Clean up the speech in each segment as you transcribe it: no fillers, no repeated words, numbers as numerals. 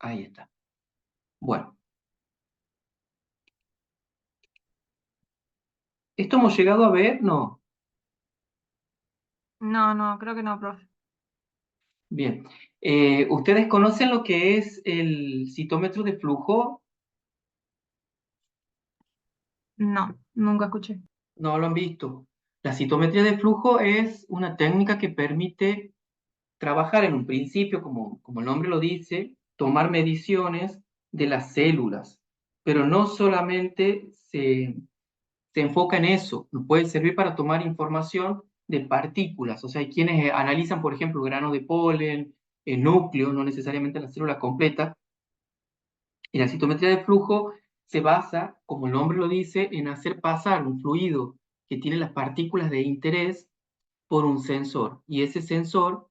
Ahí está. Bueno, ¿esto hemos llegado a ver? No. No, no, creo que no, profe. Bien. ¿Ustedes conocen lo que es el citómetro de flujo? No, nunca escuché. No lo han visto. La citometría de flujo es una técnica que permite trabajar en un principio, como el nombre lo dice, tomar mediciones de las células, pero no solamente se enfoca en eso, nos puede servir para tomar información de partículas, o sea, hay quienes analizan, por ejemplo, grano de polen, el núcleo, no necesariamente la célula completa, y la citometría de flujo se basa, como el nombre lo dice, en hacer pasar un fluido que tiene las partículas de interés por un sensor, y ese sensor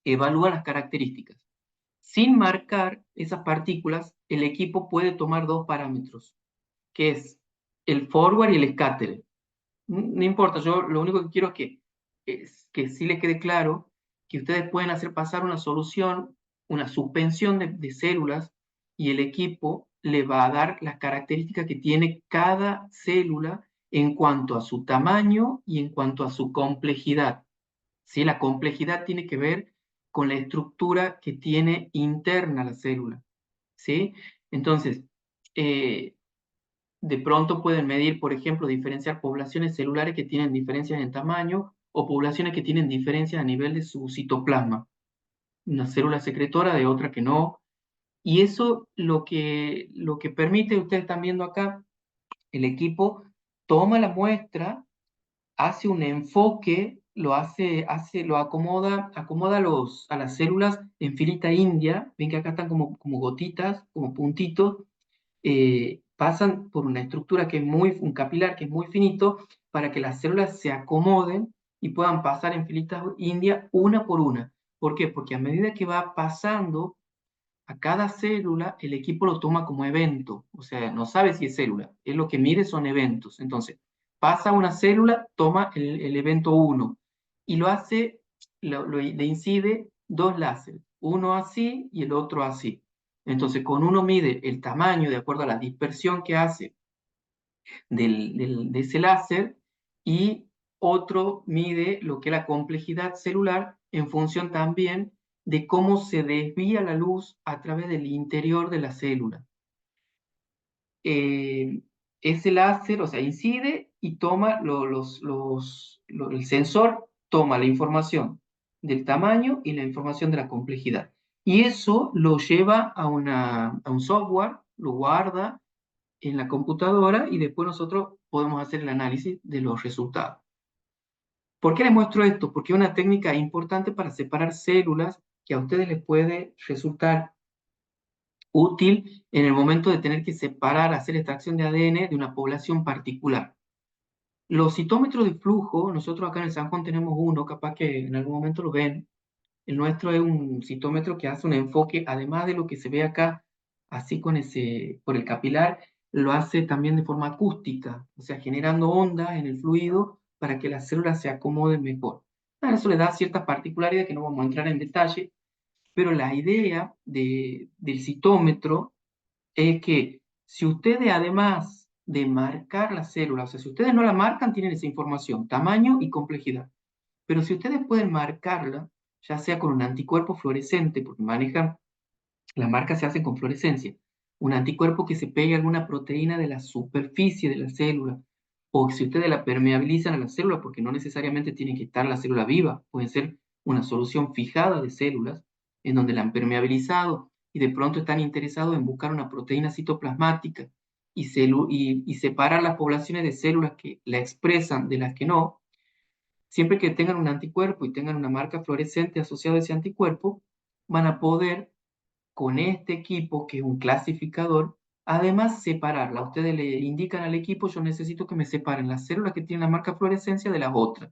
evalúa las características. Sin marcar esas partículas, el equipo puede tomar dos parámetros, que es el forward y el scatter. No importa, yo lo único que quiero es que sí les quede claro que ustedes pueden hacer pasar una solución, una suspensión de células, y el equipo le va a dar las características que tiene cada célula en cuanto a su tamaño y en cuanto a su complejidad. ¿Sí? La complejidad tiene que ver con la estructura que tiene interna la célula. ¿Sí? Entonces, eh, de pronto pueden medir, por ejemplo, diferenciar poblaciones celulares que tienen diferencias en tamaño o poblaciones que tienen diferencias a nivel de su citoplasma. Una célula secretora de otra que no. Y eso lo que permite, ustedes están viendo acá, el equipo toma la muestra, hace un enfoque, lo acomoda a las células en filita india. Ven que acá están como gotitas, como puntitos, pasan por una estructura que es un capilar que es muy finito para que las células se acomoden y puedan pasar en filitas india una por una. ¿Por qué? Porque a medida que va pasando a cada célula, el equipo lo toma como evento, o sea, no sabe si es célula, es lo que mide son eventos. Entonces, pasa una célula, toma el evento 1 y lo hace, le incide dos láseres, uno así y el otro así. Entonces, con uno mide el tamaño de acuerdo a la dispersión que hace de ese láser, y otro mide lo que es la complejidad celular en función también de cómo se desvía la luz a través del interior de la célula. Eh, Ese láser, o sea, incide y toma el sensor toma la información del tamaño y la información de la complejidad. Y eso lo lleva a un software, lo guarda en la computadora y después nosotros podemos hacer el análisis de los resultados. ¿Por qué les muestro esto? Porque es una técnica importante para separar células que a ustedes les puede resultar útil en el momento de tener que separar, hacer extracción de ADN de una población particular. Los citómetros de flujo, nosotros acá en el San Juan tenemos uno, capaz que en algún momento lo ven. El nuestro es un citómetro que hace un enfoque, además de lo que se ve acá, así por el capilar, lo hace también de forma acústica, o sea, generando ondas en el fluido para que las células se acomoden mejor. Eso le da ciertas particularidades que no vamos a entrar en detalle, pero la idea del citómetro es que si ustedes, además de marcar la célula, o sea, si ustedes no la marcan, tienen esa información, tamaño y complejidad. Pero si ustedes pueden marcarla, ya sea con un anticuerpo fluorescente, porque manejan, las marcas se hacen con fluorescencia, un anticuerpo que se pegue a alguna proteína de la superficie de la célula, o si ustedes la permeabilizan a la célula, porque no necesariamente tiene que estar la célula viva, puede ser una solución fijada de células, en donde la han permeabilizado y de pronto están interesados en buscar una proteína citoplasmática y separar las poblaciones de células que la expresan de las que no. Siempre que tengan un anticuerpo y tengan una marca fluorescente asociada a ese anticuerpo, van a poder, con este equipo, que es un clasificador, además separarla. Ustedes le indican al equipo: yo necesito que me separen las células que tienen la marca fluorescencia de las otras.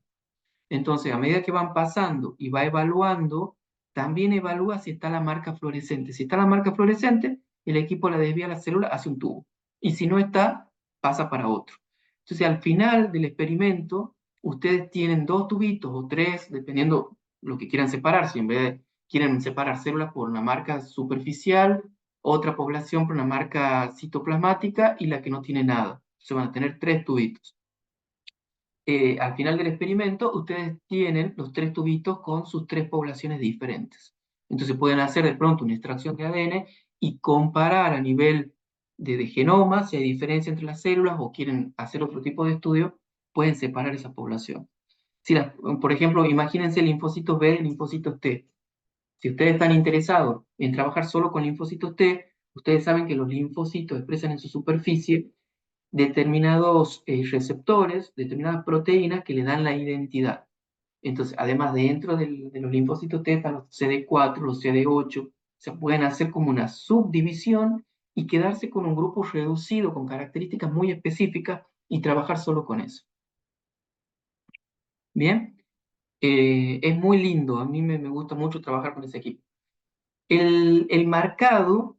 Entonces, a medida que van pasando y va evaluando, también evalúa si está la marca fluorescente. Si está la marca fluorescente, el equipo la desvía a la célula hacia un tubo. Y si no está, pasa para otro. Entonces, al final del experimento, ustedes tienen dos tubitos o tres, dependiendo lo que quieran separar. Si en vez quieren separar células por una marca superficial, otra población por una marca citoplasmática y la que no tiene nada. Se van a tener tres tubitos. Al final del experimento, ustedes tienen los tres tubitos con sus tres poblaciones diferentes. Entonces pueden hacer de pronto una extracción de ADN y comparar a nivel de genoma si hay diferencia entre las células o quieren hacer otro tipo de estudio, pueden separar esa población. Si por ejemplo, imagínense linfocitos B y linfocitos T. Si ustedes están interesados en trabajar solo con linfocitos T, ustedes saben que los linfocitos expresan en su superficie determinados receptores, determinadas proteínas que le dan la identidad. Entonces, además, dentro de los linfocitos T están los CD4, los CD8, se pueden hacer como una subdivisión y quedarse con un grupo reducido con características muy específicas y trabajar solo con eso. Bien, es muy lindo, a mí me gusta mucho trabajar con ese equipo. El marcado,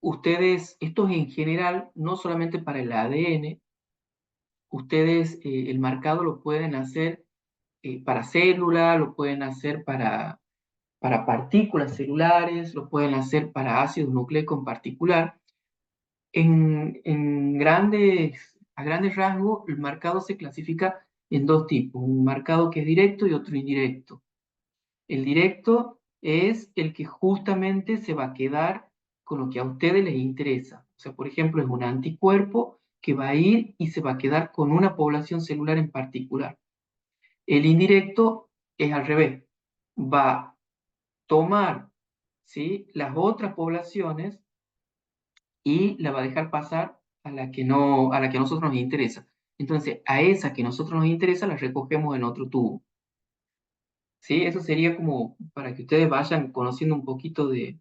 ustedes, esto es en general, no solamente para el ADN, ustedes el marcado lo pueden hacer para células, lo pueden hacer para partículas celulares, lo pueden hacer para ácidos nucleicos en particular. A grandes rasgos, el marcado se clasifica en dos tipos, un marcado que es directo y otro indirecto. El directo es el que justamente se va a quedar con lo que a ustedes les interesa. O sea, por ejemplo, es un anticuerpo que va a ir y se va a quedar con una población celular en particular. El indirecto es al revés. Va a tomar, ¿sí?, las otras poblaciones y la va a dejar pasar a la que no, a la que a nosotros nos interesa. Entonces, a esa que a nosotros nos interesa la recogemos en otro tubo. ¿Sí? Eso sería como para que ustedes vayan conociendo un poquito de,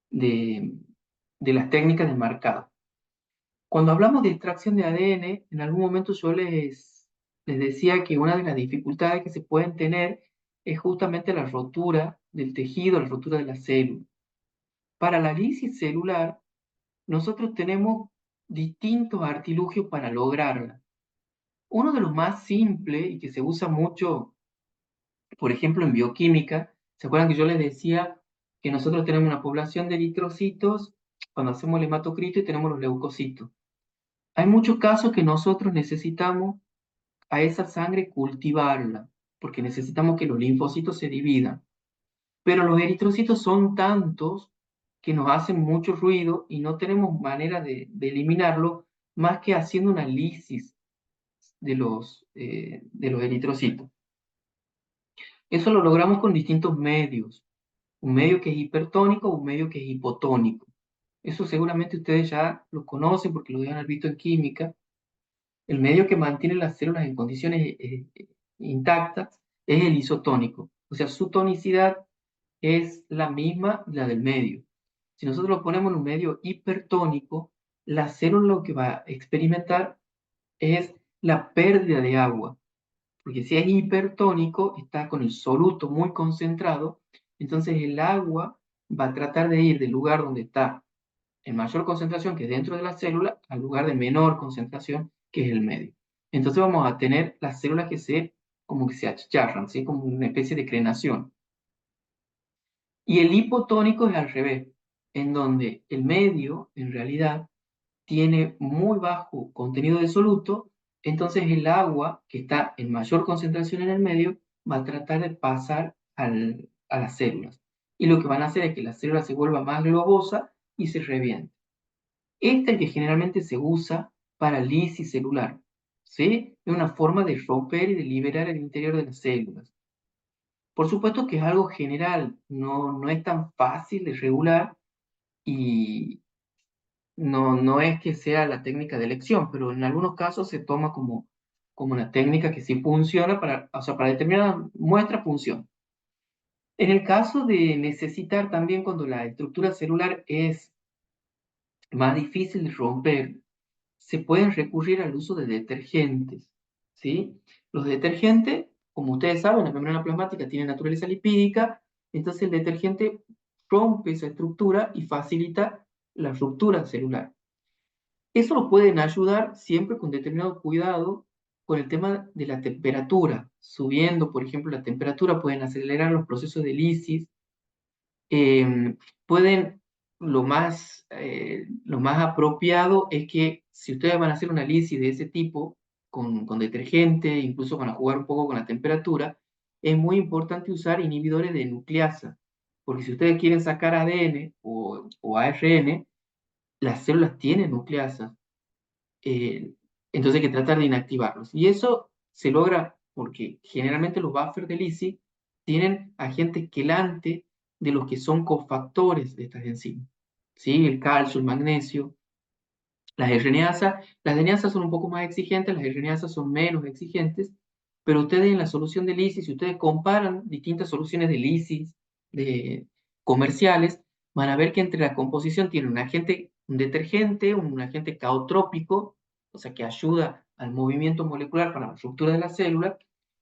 de las técnicas de marcado. Cuando hablamos de extracción de ADN, en algún momento yo les decía que una de las dificultades que se pueden tener es justamente la rotura del tejido, la rotura de la célula. Para la lisis celular, nosotros tenemos distintos artilugios para lograrla. Uno de los más simples y que se usa mucho, por ejemplo, en bioquímica, ¿se acuerdan que yo les decía que nosotros tenemos una población de eritrocitos cuando hacemos el hematocrito y tenemos los leucocitos? Hay muchos casos que nosotros necesitamos a esa sangre cultivarla, porque necesitamos que los linfocitos se dividan. Pero los eritrocitos son tantos que nos hacen mucho ruido y no tenemos manera de eliminarlo más que haciendo una lisis de los eritrocitos. Eso lo logramos con distintos medios. Un medio que es hipertónico, un medio que es hipotónico. Eso seguramente ustedes ya lo conocen porque lo deben haber visto en química. El medio que mantiene las células en condiciones intactas es el isotónico. O sea, su tonicidad es la misma la del medio. Si nosotros lo ponemos en un medio hipertónico, la célula lo que va a experimentar es la pérdida de agua. Porque si es hipertónico, está con el soluto muy concentrado, entonces el agua va a tratar de ir del lugar donde está en mayor concentración, que es dentro de la célula, al lugar de menor concentración, que es el medio. Entonces vamos a tener las células como que se achicharran, ¿sí?, como una especie de crenación. Y el hipotónico es al revés, en donde el medio, en realidad, tiene muy bajo contenido de soluto, entonces el agua, que está en mayor concentración en el medio, va a tratar de pasar a las células. Y lo que van a hacer es que la célula se vuelva más globosa y se reviente. Este es el que generalmente se usa para lisis celular, ¿sí? Es una forma de romper y de liberar el interior de las células. Por supuesto que es algo general, no es tan fácil de regular y no es que sea la técnica de elección, pero en algunos casos se toma como una técnica que sí funciona o sea, para determinada muestra funciona. En el caso de necesitar también cuando la estructura celular es más difícil de romper, se pueden recurrir al uso de detergentes, ¿sí? Los detergentes, como ustedes saben, la membrana plasmática tiene naturaleza lipídica, entonces el detergente rompe esa estructura y facilita la ruptura celular. Eso lo pueden ayudar siempre con determinado cuidado con el tema de la temperatura. Subiendo, por ejemplo, la temperatura pueden acelerar los procesos de lisis eh, pueden, lo más apropiado es que si ustedes van a hacer una lisis de ese tipo, con detergente, incluso van a jugar un poco con la temperatura, es muy importante usar inhibidores de nucleasa, porque si ustedes quieren sacar ADN o ARN, las células tienen nucleasas, eh, entonces hay que tratar de inactivarlos. Y eso se logra porque generalmente los buffers de lisis tienen agentes quelantes de los que son cofactores de estas enzimas. ¿Sí? El calcio, el magnesio, las RNasas son un poco más exigentes, las RNasas son menos exigentes, pero ustedes en la solución de lisis, si ustedes comparan distintas soluciones de lisis de, comerciales, van a ver que entre la composición tiene un agente, un detergente, un agente caotrópico, o sea, que ayuda al movimiento molecular para la estructura de la célula,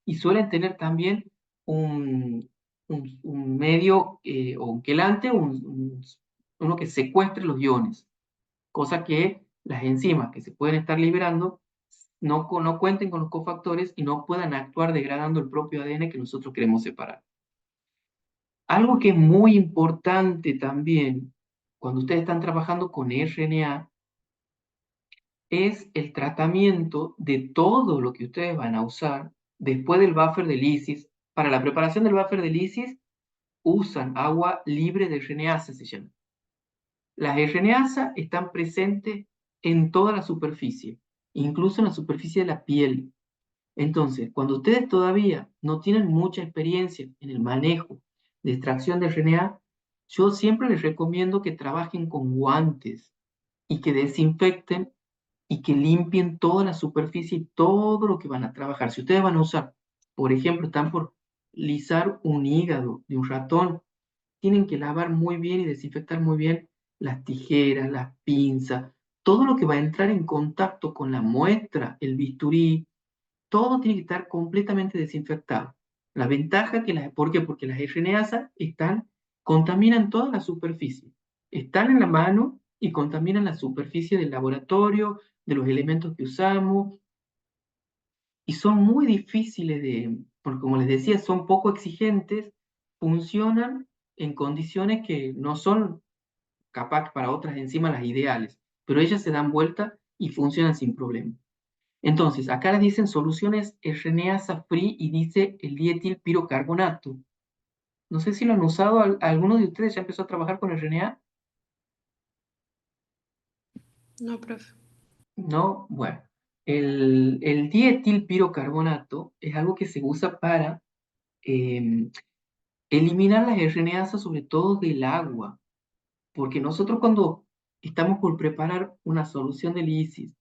y suelen tener también un medio o un quelante, uno que secuestre los iones, cosa que las enzimas que se pueden estar liberando no cuenten con los cofactores y no puedan actuar degradando el propio ADN que nosotros queremos separar. Algo que es muy importante también cuando ustedes están trabajando con RNA es el tratamiento de todo lo que ustedes van a usar después del buffer de lisis. Para la preparación del buffer de lisis usan agua libre de RNasa, se llama. Las RNasa están presentes en toda la superficie, incluso en la superficie de la piel. Entonces, cuando ustedes todavía no tienen mucha experiencia en el manejo de extracción de RNA, yo siempre les recomiendo que trabajen con guantes y que desinfecten y que limpien toda la superficie y todo lo que van a trabajar. Si ustedes van a usar, por ejemplo, están por lisar un hígado de un ratón, tienen que lavar muy bien y desinfectar muy bien las tijeras, las pinzas, todo lo que va a entrar en contacto con la muestra, el bisturí, todo tiene que estar completamente desinfectado. La ventaja que ¿por qué? Porque las RNasas contaminan toda la superficie. Están en la mano y contaminan la superficie del laboratorio, de los elementos que usamos, y son muy difíciles porque como les decía, son poco exigentes, funcionan en condiciones que no son capaz para otras enzimas las ideales, pero ellas se dan vuelta y funcionan sin problema. Entonces, acá les dicen soluciones RNasa free y dice el dietilpirocarbonato. No sé si lo han usado, ¿alguno de ustedes ya empezó a trabajar con RNA? No, profe. No, bueno. El dietilpirocarbonato es algo que se usa para eh, eliminar las RNasas, sobre todo del agua, porque nosotros cuando estamos por preparar una solución de lisis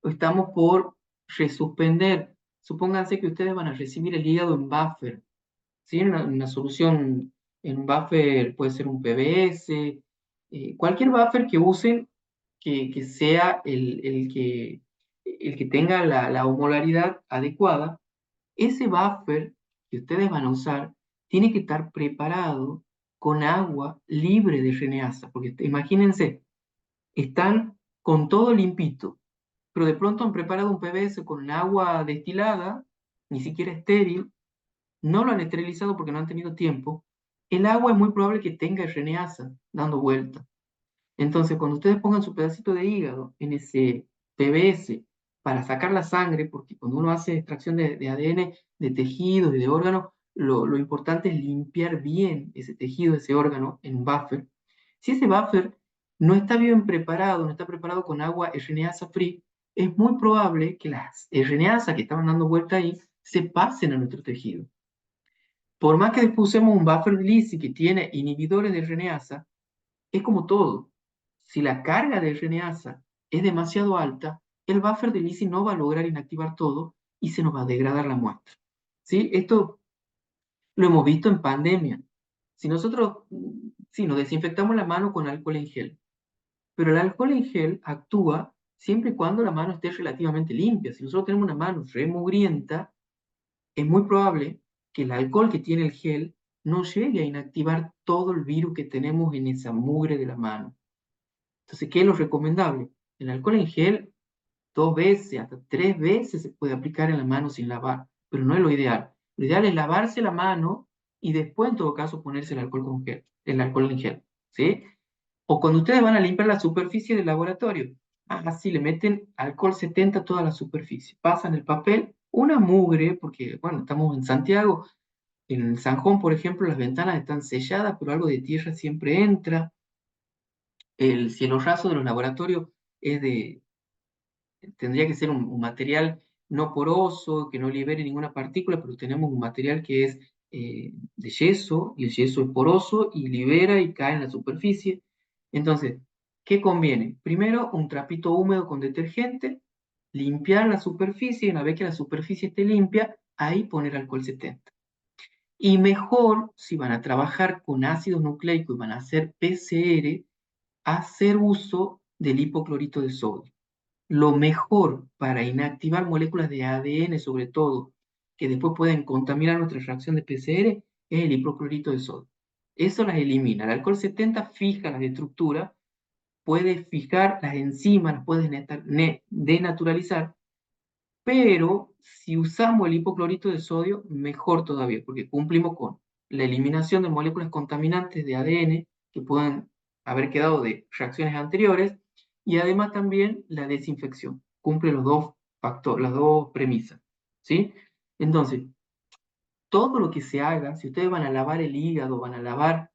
o estamos por resuspender, supónganse que ustedes van a recibir el hígado en buffer, ¿sí? Una solución en un buffer puede ser un PBS, cualquier buffer que usen que sea el que tenga la osmolaridad adecuada, ese buffer que ustedes van a usar tiene que estar preparado con agua libre de RNasa, porque imagínense, están con todo limpito, pero de pronto han preparado un PBS con agua destilada, ni siquiera estéril, no lo han esterilizado porque no han tenido tiempo, el agua es muy probable que tenga RNasa dando vuelta. Entonces, cuando ustedes pongan su pedacito de hígado en ese PBS para sacar la sangre, porque cuando uno hace extracción de ADN de tejidos y de órganos, lo importante es limpiar bien ese tejido, ese órgano en un buffer. Si ese buffer no está bien preparado, no está preparado con agua RNasa free, es muy probable que las RNasa que estaban dando vuelta ahí se pasen a nuestro tejido. Por más que después usemos un buffer de Lisi que tiene inhibidores de RNasa, es como todo. Si la carga de RNasa es demasiado alta, el buffer de Lisi no va a lograr inactivar todo y se nos va a degradar la muestra. ¿Sí? Esto lo hemos visto en pandemia. Si nosotros, sí, nos desinfectamos la mano con alcohol en gel, pero el alcohol en gel actúa siempre y cuando la mano esté relativamente limpia. Si nosotros tenemos una mano remugrienta, es muy probable que el alcohol que tiene el gel no llegue a inactivar todo el virus que tenemos en esa mugre de la mano. Entonces, ¿qué es lo recomendable? El alcohol en gel 2 veces, hasta 3 veces se puede aplicar en la mano sin lavar, pero no es lo ideal. Lo ideal es lavarse la mano y después en todo caso ponerse el alcohol con gel, el alcohol en gel, ¿sí? O cuando ustedes van a limpiar la superficie del laboratorio, así le meten alcohol 70 a toda la superficie, pasan el papel, una mugre, porque bueno, estamos en Santiago, en San Juan, por ejemplo, las ventanas están selladas, pero algo de tierra siempre entra, el cielo raso de los laboratorios es de, tendría que ser un material no poroso, que no libere ninguna partícula, pero tenemos un material que es de yeso, y el yeso es poroso y libera y cae en la superficie. Entonces, ¿qué conviene? Primero, un trapito húmedo con detergente, limpiar la superficie, y una vez que la superficie esté limpia, ahí poner alcohol 70. Y mejor, si van a trabajar con ácido nucleico y van a hacer PCR, hacer uso del hipoclorito de sodio. Lo mejor para inactivar moléculas de ADN, sobre todo, que después pueden contaminar nuestra reacción de PCR, es el hipoclorito de sodio. Eso las elimina. El alcohol 70 fija las estructuras, puede fijar las enzimas, las puede denaturalizar, pero si usamos el hipoclorito de sodio, mejor todavía, porque cumplimos con la eliminación de moléculas contaminantes de ADN que puedan haber quedado de reacciones anteriores, y además también la desinfección. Cumple los dos factores, las dos premisas, ¿sí? Entonces, todo lo que se haga, si ustedes van a lavar el hígado, van a lavar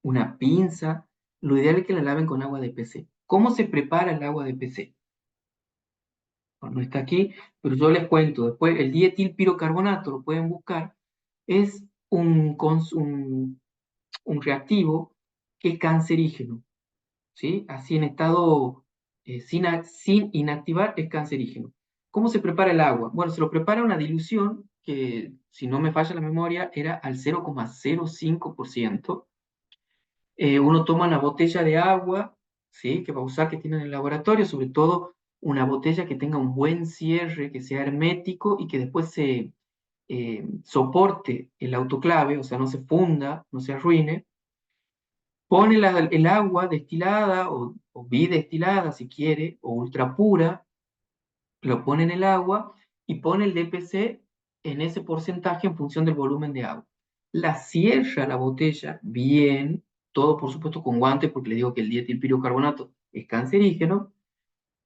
una pinza, lo ideal es que la laven con agua de PC. ¿Cómo se prepara el agua de PC? No está aquí, pero yo les cuento. Después, el dietilpirocarbonato, lo pueden buscar, es un reactivo que es cancerígeno, ¿sí? Así en estado sin inactivar es cancerígeno. ¿Cómo se prepara el agua? Bueno, se lo prepara una dilución que, si no me falla la memoria, era al 0,05%. Uno toma una botella de agua, ¿sí? Que va a usar, que tiene en el laboratorio, sobre todo una botella que tenga un buen cierre, que sea hermético y que después se soporte el autoclave, o sea, no se funda, no se arruine. Pone el agua destilada o bidestilada, si quiere, o ultra pura, lo pone en el agua y pone el DPC en ese porcentaje en función del volumen de agua. La cierra la botella bien, todo por supuesto con guantes, porque le digo que el dietilpirocarbonato es cancerígeno.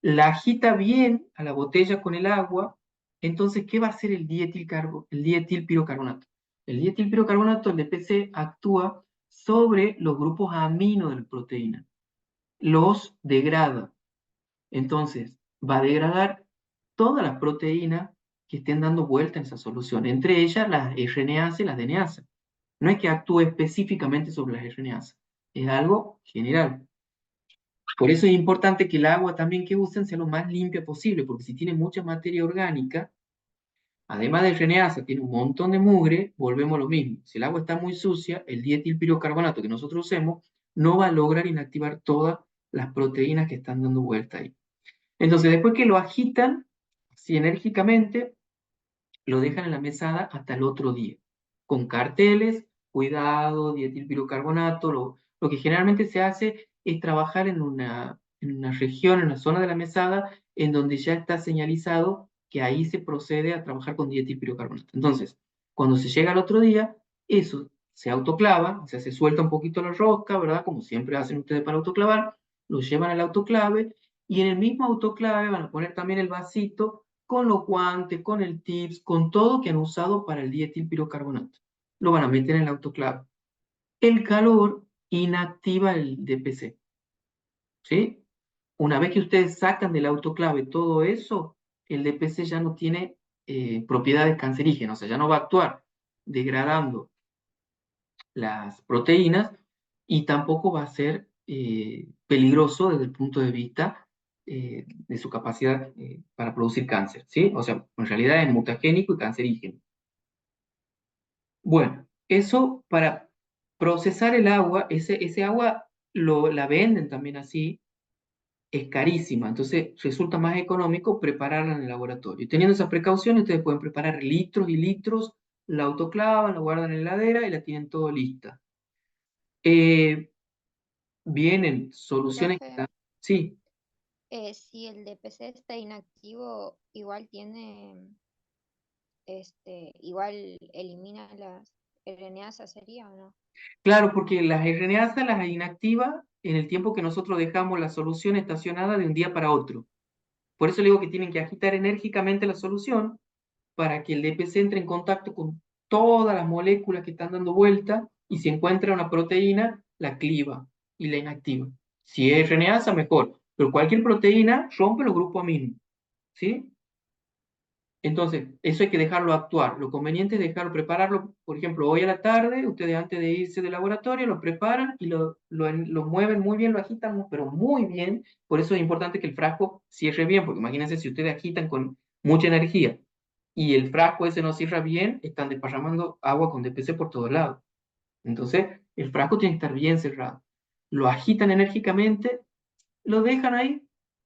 La agita bien a la botella con el agua. Entonces, ¿qué va a hacer el dietilpirocarbonato? El dietilpirocarbonato, el DPC, actúa sobre los grupos amino de la proteína, los degrada. Entonces, va a degradar todas las proteínas que estén dando vuelta en esa solución, entre ellas las RNase y las DNase. No es que actúe específicamente sobre las RNase, es algo general. Por eso es importante que el agua también que usen sea lo más limpia posible, porque si tiene mucha materia orgánica, además de RNase, tiene un montón de mugre, volvemos a lo mismo. Si el agua está muy sucia, el dietilpirocarbonato que nosotros usemos no va a lograr inactivar todas las proteínas que están dando vuelta ahí. Entonces, después que lo agitan así enérgicamente, lo dejan en la mesada hasta el otro día, con carteles, cuidado, dietilpirocarbonato. Lo que generalmente se hace es trabajar en una región, en una zona de la mesada, en donde ya está señalizado que ahí se procede a trabajar con dietilpirocarbonato. Entonces, cuando se llega al otro día, eso se autoclava, o sea, se suelta un poquito la rosca, ¿verdad? Como siempre hacen ustedes para autoclavar, lo llevan al autoclave y en el mismo autoclave van a poner también el vasito con los guantes, con el tips, con todo que han usado para el dietilpirocarbonato. Lo van a meter en el autoclave. El calor inactiva el DPC, ¿sí? Una vez que ustedes sacan del autoclave todo eso, el DPC ya no tiene propiedades cancerígenas, o sea, ya no va a actuar degradando las proteínas y tampoco va a ser peligroso desde el punto de vista de su capacidad para producir cáncer, ¿sí? O sea, en realidad es mutagénico y cancerígeno. Bueno, eso para procesar el agua, ese agua la venden también así, es carísima, entonces resulta más económico prepararla en el laboratorio. Teniendo esas precauciones, ustedes pueden preparar litros y litros, la autoclavan, la guardan en la heladera y la tienen todo lista. Eh, Vienen soluciones que Profe, están. Sí, si el DPC está inactivo, igual tiene, igual elimina RNasa sería o no. Claro, porque las RNAsas las inactiva en el tiempo que nosotros dejamos la solución estacionada de un día para otro. Por eso le digo que tienen que agitar enérgicamente la solución para que el DPC entre en contacto con todas las moléculas que están dando vuelta y si encuentra una proteína, la cliva y la inactiva. Si es RNasa, mejor, pero cualquier proteína rompe los grupos amino, ¿sí? Entonces, eso hay que dejarlo actuar. Lo conveniente es dejarlo, prepararlo, por ejemplo, hoy a la tarde, ustedes antes de irse del laboratorio lo preparan y lo mueven muy bien, lo agitan, pero muy bien. Por eso es importante que el frasco cierre bien, porque imagínense si ustedes agitan con mucha energía y el frasco ese no cierra bien, están desparramando agua con DPC por todos lados. Entonces, el frasco tiene que estar bien cerrado. Lo agitan enérgicamente, lo dejan ahí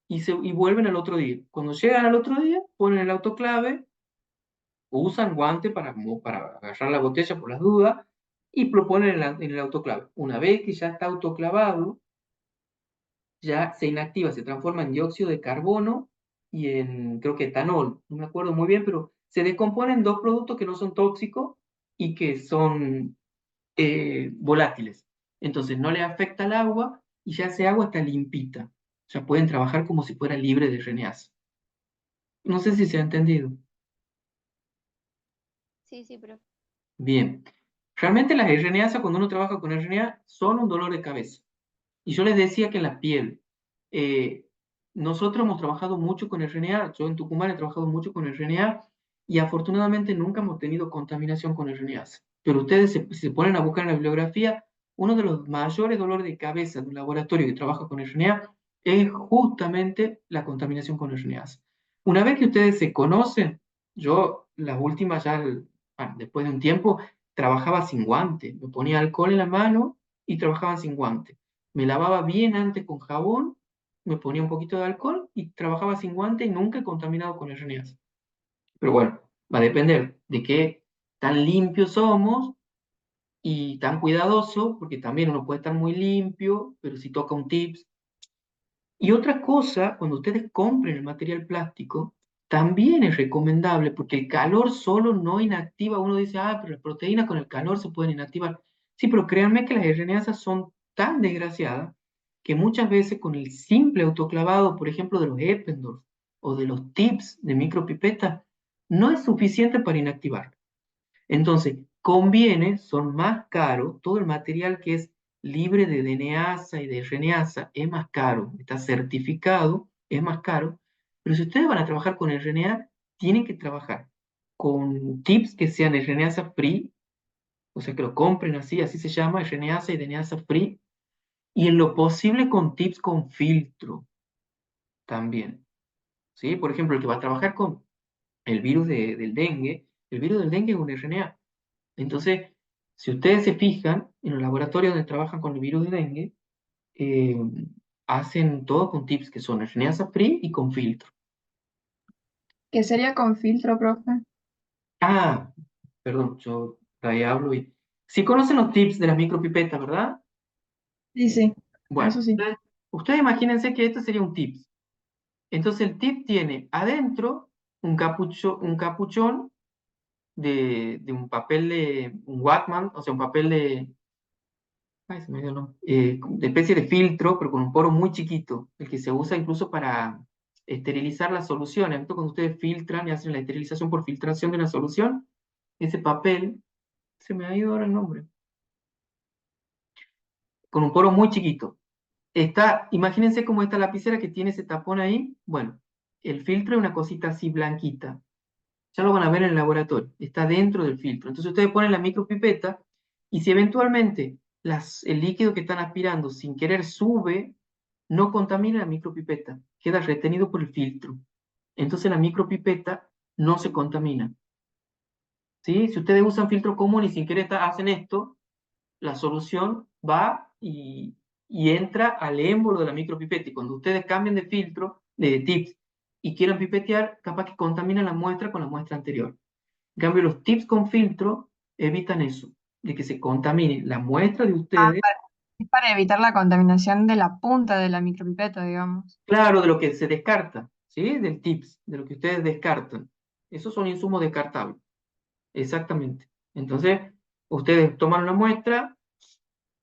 y vuelven al otro día. Cuando llegan al otro día, ponen el autoclave, usan guante para agarrar la botella por las dudas y lo ponen en el autoclave. Una vez que ya está autoclavado, ya se inactiva, se transforma en dióxido de carbono y en, creo que etanol, no me acuerdo muy bien, pero se decomponen dos productos que no son tóxicos y que son volátiles. Entonces no le afecta al agua y ya ese agua está limpita. O sea, pueden trabajar como si fuera libre de RNAs. No sé si se ha entendido. Sí, profe. Bien. Realmente las RNAs, cuando uno trabaja con RNA, son un dolor de cabeza. Y yo les decía que en la piel, eh, nosotros hemos trabajado mucho con RNA, yo en Tucumán he trabajado mucho con RNA y afortunadamente nunca hemos tenido contaminación con RNAs. Pero ustedes se ponen a buscar en la bibliografía, uno de los mayores dolores de cabeza de un laboratorio que trabaja con RNA es justamente la contaminación con RNAs. Una vez que ustedes se conocen, yo las últimas ya, después de un tiempo, trabajaba sin guante, me ponía alcohol en la mano y trabajaba sin guante. Me lavaba bien antes con jabón, me ponía un poquito de alcohol y trabajaba sin guante y nunca contaminado con RNAs. Pero bueno, va a depender de qué tan limpios somos y tan cuidadoso, porque también uno puede estar muy limpio, pero si toca un tips. Y otra cosa, cuando ustedes compren el material plástico, también es recomendable, porque el calor solo no inactiva. Uno dice, ah, pero las proteínas con el calor se pueden inactivar. Sí, pero créanme que las RNAs son tan desgraciadas que muchas veces con el simple autoclavado, por ejemplo, de los Eppendorf o de los tips de micropipeta, no es suficiente para inactivar. Entonces, conviene, son más caros, todo el material que es libre de DNAsa y de RNAsa es más caro, está certificado, es más caro, pero si ustedes van a trabajar con RNA, tienen que trabajar con tips que sean RNAsa free, o sea, que lo compren así, así se llama, RNAsa y DNAsa free, y en lo posible con tips con filtro también, ¿sí? Por ejemplo, el que va a trabajar con el virus del dengue, el virus del dengue es un RNA. Entonces, si ustedes se fijan, en los laboratorios donde trabajan con el virus de dengue, eh, hacen todo con tips que son RNA free y con filtro. ¿Qué sería con filtro, profe? Ah, perdón, yo ahí hablo y... Si conocen los tips de las micropipetas, ¿verdad? Sí, sí, Bueno, eso sí. ustedes imagínense que esto sería un tips. Entonces el tip tiene adentro un capuchón de un papel un Whatman, o sea, un papel ay, se me dio el nombre, de especie de filtro, pero con un poro muy chiquito, el que se usa incluso para esterilizar las soluciones. Esto cuando ustedes filtran y hacen la esterilización por filtración de una solución, ese papel, se me ha ido ahora el nombre, con un poro muy chiquito. Imagínense cómo esta lapicera que tiene ese tapón ahí. Bueno, el filtro es una cosita así blanquita. Ya lo van a ver en el laboratorio. Está dentro del filtro. Entonces ustedes ponen la micropipeta y si eventualmente el líquido que están aspirando sin querer sube, no contamina la micropipeta. Queda retenido por el filtro. Entonces la micropipeta no se contamina. ¿Sí? Si ustedes usan filtro común y sin querer hacen esto, la solución va y entra al émbolo de la micropipeta. Y cuando ustedes cambian de filtro, de tips, y quieran pipetear, capaz que contaminan la muestra con la muestra anterior. En cambio, los tips con filtro evitan eso, de que se contamine la muestra de Ah, ustedes, es para evitar la contaminación de la punta de la micropipeta, digamos. claro, de lo que se descarta, ¿sí? Del tips, de lo que ustedes descartan. Esos son insumos descartables, exactamente. Entonces, Ustedes toman una muestra,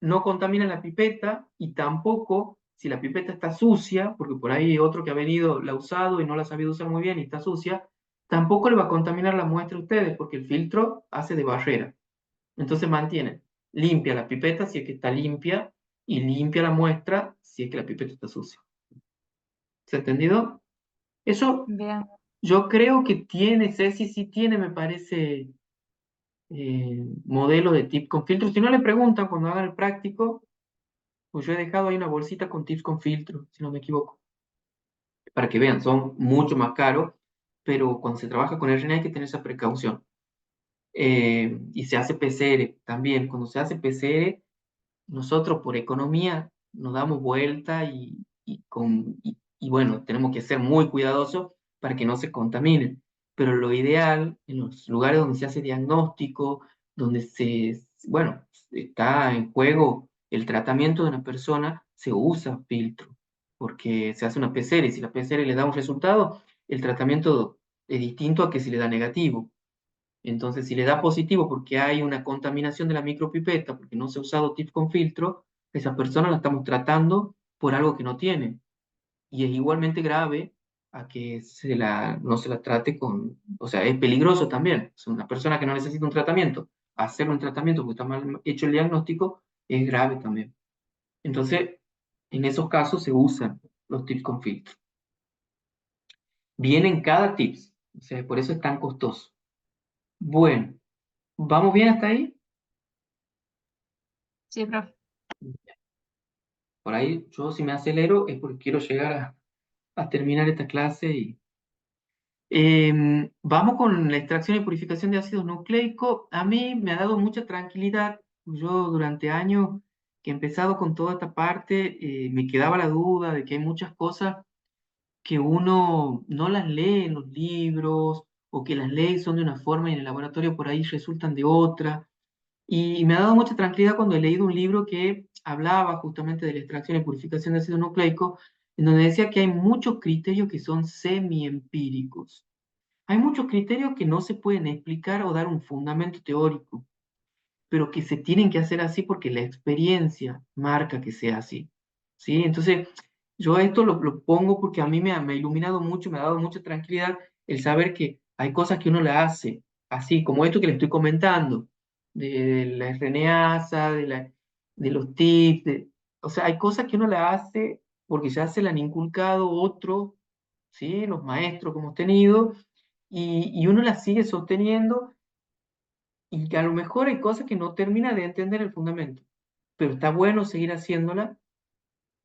no contaminan la pipeta y tampoco, si la pipeta está sucia, porque por ahí hay otro que ha venido, la ha usado y no la ha sabido usar muy bien y está sucia, tampoco le va a contaminar la muestra a ustedes, porque el filtro hace de barrera. Entonces mantiene limpia la pipeta si es que está limpia y limpia la muestra si es que la pipeta está sucia. ¿Se ha entendido? Eso Bien. yo creo que tiene, Ceci sí tiene, me parece, modelo de tip con filtro. Si no le preguntan cuando hagan el práctico, pues yo he dejado ahí una bolsita con tips con filtro, si no me equivoco, para que vean, son mucho más caros, pero cuando se trabaja con RNA hay que tener esa precaución. Y se hace PCR también. Cuando se hace PCR, nosotros por economía nos damos vuelta y bueno, tenemos que ser muy cuidadosos para que no se contaminen. Pero lo ideal, en los lugares donde se hace diagnóstico, donde bueno, está en juego el tratamiento de una persona, se usa filtro, porque se hace una PCR y si la PCR le da un resultado, el tratamiento es distinto a que si le da negativo. Entonces, si le da positivo porque hay una contaminación de la micropipeta, porque no se ha usado TIF con filtro, esa persona la estamos tratando por algo que no tiene. Y es igualmente grave a que no se la trate con, o sea, es peligroso también. Es una persona que no necesita un tratamiento, hacerle un tratamiento porque está mal hecho el diagnóstico, es grave también. Entonces, en esos casos se usan los TIPS con filtro. Vienen cada TIPS, o sea, por eso es tan costoso. Bueno, ¿vamos bien hasta ahí? Sí, profe. Por ahí yo si me acelero es porque quiero llegar a terminar esta clase. Vamos con la extracción y purificación de ácido nucleico. A mí me ha dado mucha tranquilidad. Yo durante años que he empezado con toda esta parte, me quedaba la duda de que hay muchas cosas que uno no las lee en los libros o que las lee y son de una forma y en el laboratorio por ahí resultan de otra. Y me ha dado mucha tranquilidad cuando he leído un libro que hablaba justamente de la extracción y purificación de ácido nucleico, en donde decía que hay muchos criterios que son semi-empíricos. Hay muchos criterios que no se pueden explicar o dar un fundamento teórico, pero que se tienen que hacer así porque la experiencia marca que sea así. ¿Sí? Entonces, yo esto lo pongo porque a mí me ha iluminado mucho, me ha dado mucha tranquilidad el saber que hay cosas que uno le hace, así como esto que le estoy comentando, de la RNAsa, de los tips, o sea, hay cosas que uno le hace porque ya se le han inculcado otros, ¿sí? Los maestros que hemos tenido, y uno las sigue sosteniendo y que a lo mejor hay cosas que no termina de entender el fundamento, pero está bueno seguir haciéndola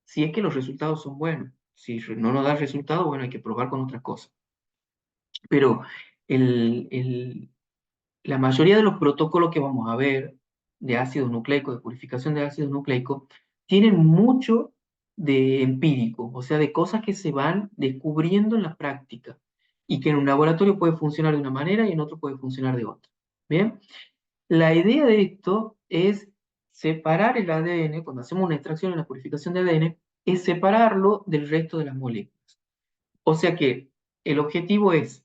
si es que los resultados son buenos. Si no nos da resultado, bueno, hay que probar con otras cosas. Pero el, el- la mayoría de los protocolos que vamos a ver de ácido nucleico, de purificación de ácido nucleico, tienen mucho de empírico, o sea, de cosas que se van descubriendo en la práctica y que en un laboratorio puede funcionar de una manera y en otro puede funcionar de otra. ¿Bien? La idea de esto es separar el ADN, cuando hacemos una extracción y una purificación de ADN, es separarlo del resto de las moléculas. O sea que el objetivo es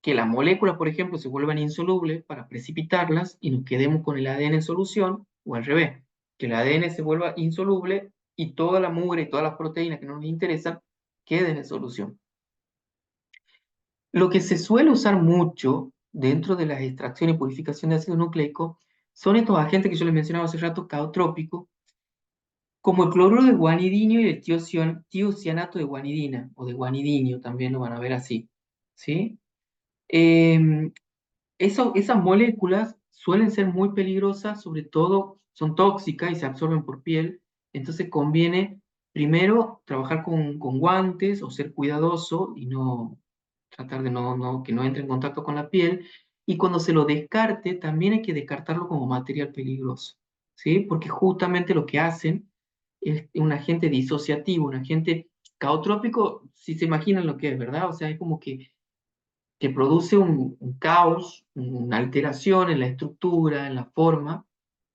que las moléculas, por ejemplo, se vuelvan insolubles para precipitarlas y nos quedemos con el ADN en solución, o al revés, que el ADN se vuelva insoluble y toda la mugre y todas las proteínas que no nos interesan queden en solución. Lo que se suele usar mucho dentro de las extracciones y purificación de ácido nucleico son estos agentes que yo les mencionaba hace rato, caotrópicos, como el cloruro de guanidinio y el tiocianato de guanidina, o de guanidinio también lo van a ver así, ¿sí? Em, esas moléculas suelen ser muy peligrosas, sobre todo son tóxicas y se absorben por piel, entonces conviene primero trabajar con guantes o ser cuidadoso y no tratar de que no entre en contacto con la piel, y cuando se lo descarte también hay que descartarlo como material peligroso, ¿sí? Porque justamente lo que hacen es un agente disociativo, un agente caotrópico, si se imaginan lo que es, ¿verdad? O sea, es como que produce un caos, una alteración en la estructura, en la forma,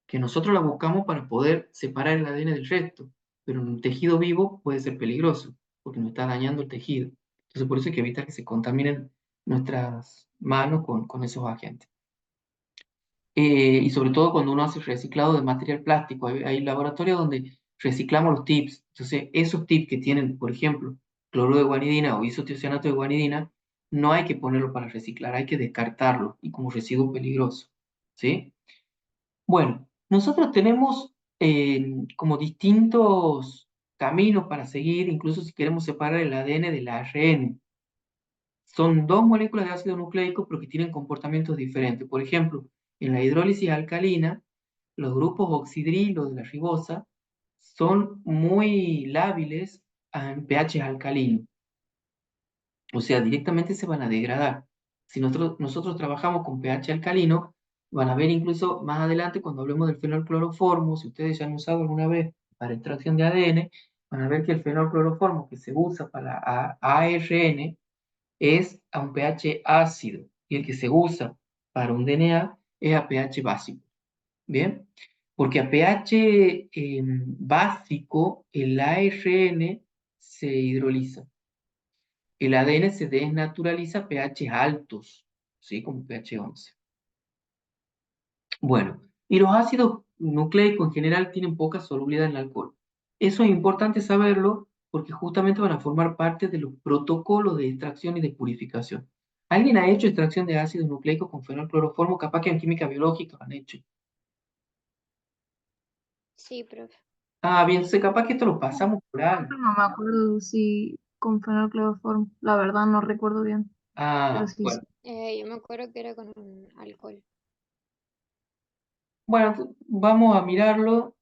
que nosotros la buscamos para poder separar el ADN del resto, pero en un tejido vivo puede ser peligroso, porque nos está dañando el tejido. Entonces, por eso hay que evitar que se contaminen nuestras manos con esos agentes. y sobre todo cuando uno hace reciclado de material plástico. Hay laboratorios donde reciclamos los tips. Entonces, esos tips que tienen, por ejemplo, cloruro de guanidina o isotiocianato de guanidina, no hay que ponerlo para reciclar, hay que descartarlo y como residuo peligroso. ¿Sí? Bueno, nosotros tenemos como distintos caminos para seguir, incluso si queremos separar el ADN del ARN. Son dos moléculas de ácido nucleico, pero que tienen comportamientos diferentes. Por ejemplo, en la hidrólisis alcalina, los grupos oxidrilo de la ribosa son muy lábiles en pH alcalino, o sea, directamente se van a degradar. Si nosotros trabajamos con pH alcalino, van a ver incluso más adelante cuando hablemos del fenolcloroformo, si ustedes ya han usado alguna vez para extracción de ADN, van a ver que el fenolcloroformo que se usa para ARN es a un pH ácido y el que se usa para un DNA es a pH básico. ¿Bien? Porque a pH básico el ARN se hidroliza. El ADN se desnaturaliza a pH altos, ¿sí? Como pH 11. Bueno, y los ácidos nucleicos en general tienen poca solubilidad en el alcohol. Eso es importante saberlo porque justamente van a formar parte de los protocolos de extracción y de purificación. ¿Alguien ha hecho extracción de ácidos nucleicos con fenolcloroformo? Capaz que en química biológica lo han hecho. Sí, profe. Ah, bien, entonces capaz que esto lo pasamos por alto. No me acuerdo si con fenolcloroformo. La verdad no recuerdo bien, pero Ah, sí, bueno. sí. Yo me acuerdo que era con un alcohol. Bueno, vamos a mirarlo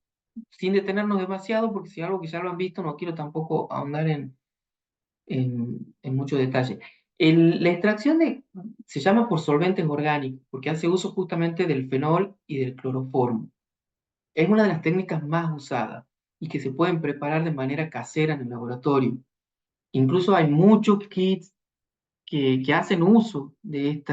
sin detenernos demasiado, porque si es algo que ya lo han visto, no quiero tampoco ahondar en mucho detalle. La extracción se llama por solventes orgánicos, porque hace uso justamente del fenol y del cloroformo. Es una de las técnicas más usadas y que se pueden preparar de manera casera en el laboratorio. Incluso hay muchos kits que hacen uso de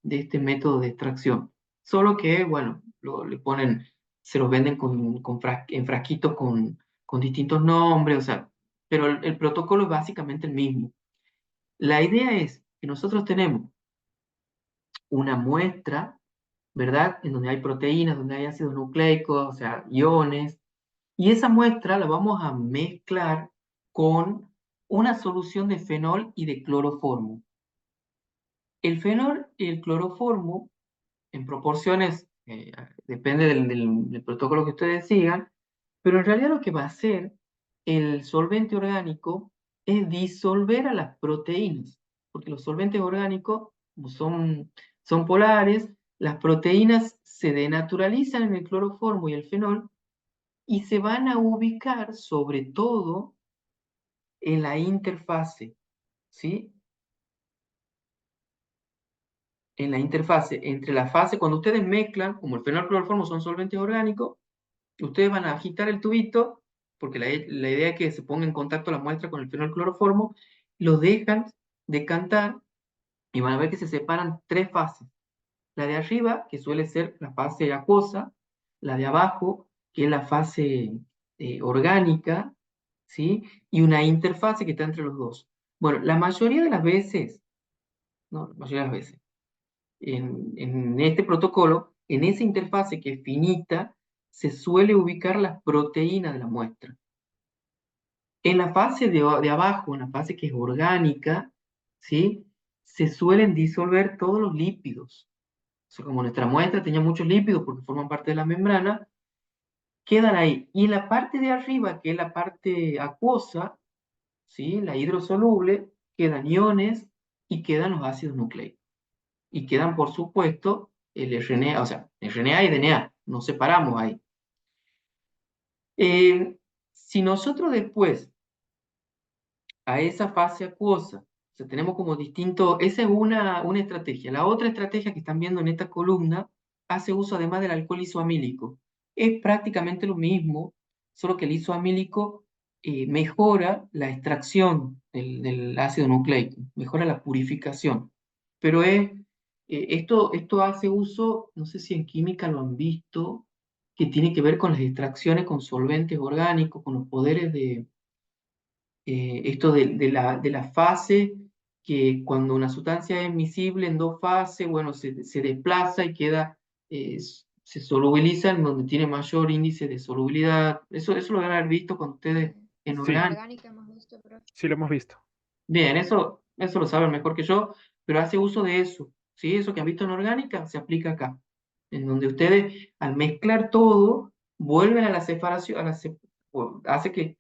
este método de extracción. Solo que, bueno, le ponen, se los venden en frasquitos con distintos nombres, o sea, pero el protocolo es básicamente el mismo. La idea es que nosotros tenemos una muestra, ¿verdad? En donde hay proteínas, donde hay ácidos nucleicos, o sea, iones, y esa muestra la vamos a mezclar con una solución de fenol y de cloroformo. El fenol y el cloroformo, en proporciones, depende del protocolo que ustedes sigan, pero en realidad lo que va a hacer el solvente orgánico es disolver a las proteínas, porque los solventes orgánicos, como son polares, las proteínas se denaturalizan en el cloroformo y el fenol y se van a ubicar sobre todo en la interfase, ¿sí? En la interfase entre la fase, cuando ustedes mezclan, como el fenol cloroformo son solventes orgánicos, ustedes van a agitar el tubito, porque la idea es que se ponga en contacto la muestra con el fenol cloroformo, lo dejan decantar y van a ver que se separan tres fases. La de arriba, que suele ser la fase acuosa, la de abajo, que es la fase orgánica, ¿sí? Y una interfase que está entre los dos. Bueno, la mayoría de las veces, no, la mayoría de las veces, en este protocolo, en esa interfase que es finita, se suele ubicar las proteínas de la muestra. En la fase de abajo, en la fase que es orgánica, ¿sí? Se suelen disolver todos los lípidos. O sea, como nuestra muestra tenía muchos lípidos porque forman parte de la membrana, quedan ahí. Y en la parte de arriba, que es la parte acuosa, ¿sí? La hidrosoluble, quedan iones y quedan los ácidos nucleicos. Y quedan, por supuesto, el RNA, o sea, RNA y DNA, nos separamos ahí. Si nosotros después a esa fase acuosa, o sea, tenemos como distinto, esa es una estrategia. La otra estrategia que están viendo en esta columna hace uso además del alcohol isoamílico. Es prácticamente lo mismo, solo que el isoamílico mejora la extracción del ácido nucleico, mejora la purificación. Pero esto hace uso, no sé si en química lo han visto, que tiene que ver con las extracciones con solventes orgánicos, con los poderes esto de la fase, que cuando una sustancia es miscible en dos fases, bueno, se desplaza y queda se solubiliza en donde tiene mayor índice de solubilidad. Eso lo van a haber visto con ustedes en En Sí, orgánica. orgánica hemos visto, profe. sí lo hemos visto. Bien, eso lo saben mejor que yo, pero hace uso de eso. ¿Sí? Eso que han visto en orgánica se aplica acá, en donde ustedes al mezclar todo vuelven a la separación, hace que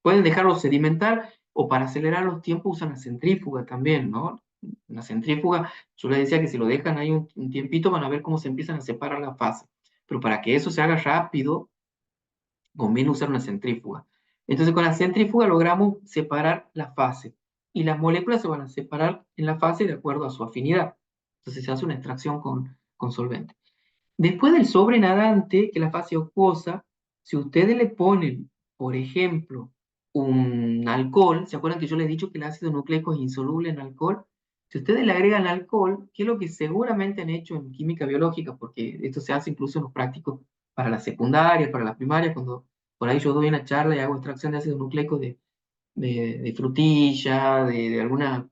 pueden dejarlo sedimentar o para acelerar los tiempos usan la centrífuga también, ¿no? La centrífuga, yo les decía que si lo dejan ahí un tiempito van a ver cómo se empiezan a separar las fases, pero para que eso se haga rápido conviene usar una centrífuga. Entonces, con la centrífuga logramos separar la fase y las moléculas se van a separar en la fase de acuerdo a su afinidad. Entonces, se hace una extracción con solvente. Después del sobrenadante, que es la fase acuosa, si ustedes le ponen, por ejemplo, un alcohol, ¿se acuerdan que yo les he dicho que el ácido nucleico es insoluble en alcohol? Si ustedes le agregan alcohol, que es lo que seguramente han hecho en química biológica, porque esto se hace incluso en los prácticos para la secundaria, para la primaria, cuando por ahí yo doy una charla y hago extracción de ácido nucleico de frutilla, de alguna,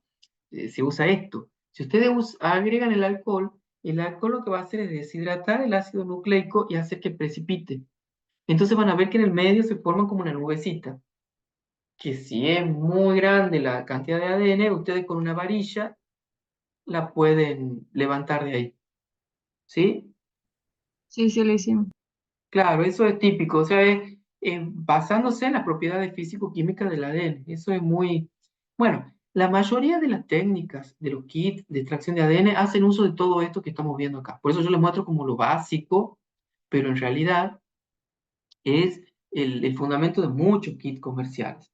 se usa esto. Si ustedes agregan el alcohol lo que va a hacer es deshidratar el ácido nucleico y hacer que precipite. Entonces van a ver que en el medio se forma como una nubecita, que si es muy grande la cantidad de ADN, ustedes con una varilla la pueden levantar de ahí. ¿Sí? Sí, sí, lo hicimos. Claro, eso es típico, o sea, basándose en las propiedades físico-químicas del ADN. Eso es muy... Bueno, la mayoría de las técnicas de los kits de extracción de ADN hacen uso de todo esto que estamos viendo acá. Por eso yo les muestro como lo básico, pero en realidad es el fundamento de muchos kits comerciales.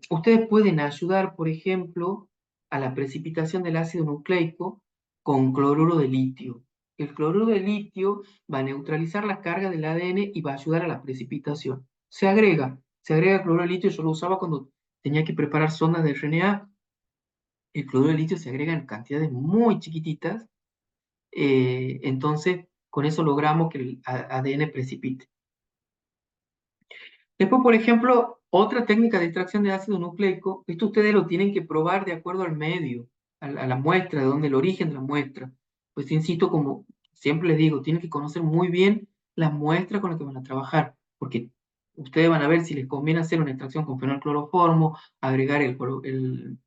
Ustedes pueden ayudar, por ejemplo, a la precipitación del ácido nucleico con cloruro de litio. El cloruro de litio va a neutralizar la carga del ADN y va a ayudar a la precipitación. Se agrega cloruro de litio, yo lo usaba cuando tenía que preparar sondas de RNA. El cloruro de litio se agrega en cantidades muy chiquititas, entonces con eso logramos que el ADN precipite. Después, por ejemplo, otra técnica de extracción de ácido nucleico, esto ustedes lo tienen que probar de acuerdo al medio, a la muestra, de donde el origen de la muestra. Pues insisto, como siempre les digo, tienen que conocer muy bien la muestra con la que van a trabajar, porque ustedes van a ver si les conviene hacer una extracción con fenol cloroformo, agregar el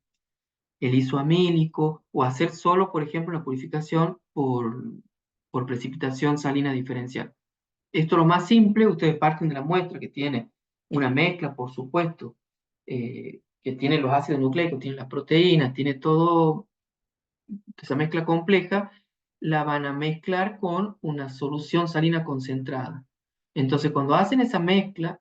isoamílico o hacer solo, por ejemplo, una purificación por precipitación salina diferencial. Esto lo más simple, ustedes parten de la muestra que tiene una mezcla, por supuesto, que tiene los ácidos nucleicos, tiene las proteínas, tiene todo, esa mezcla compleja, la van a mezclar con una solución salina concentrada. Entonces, cuando hacen esa mezcla,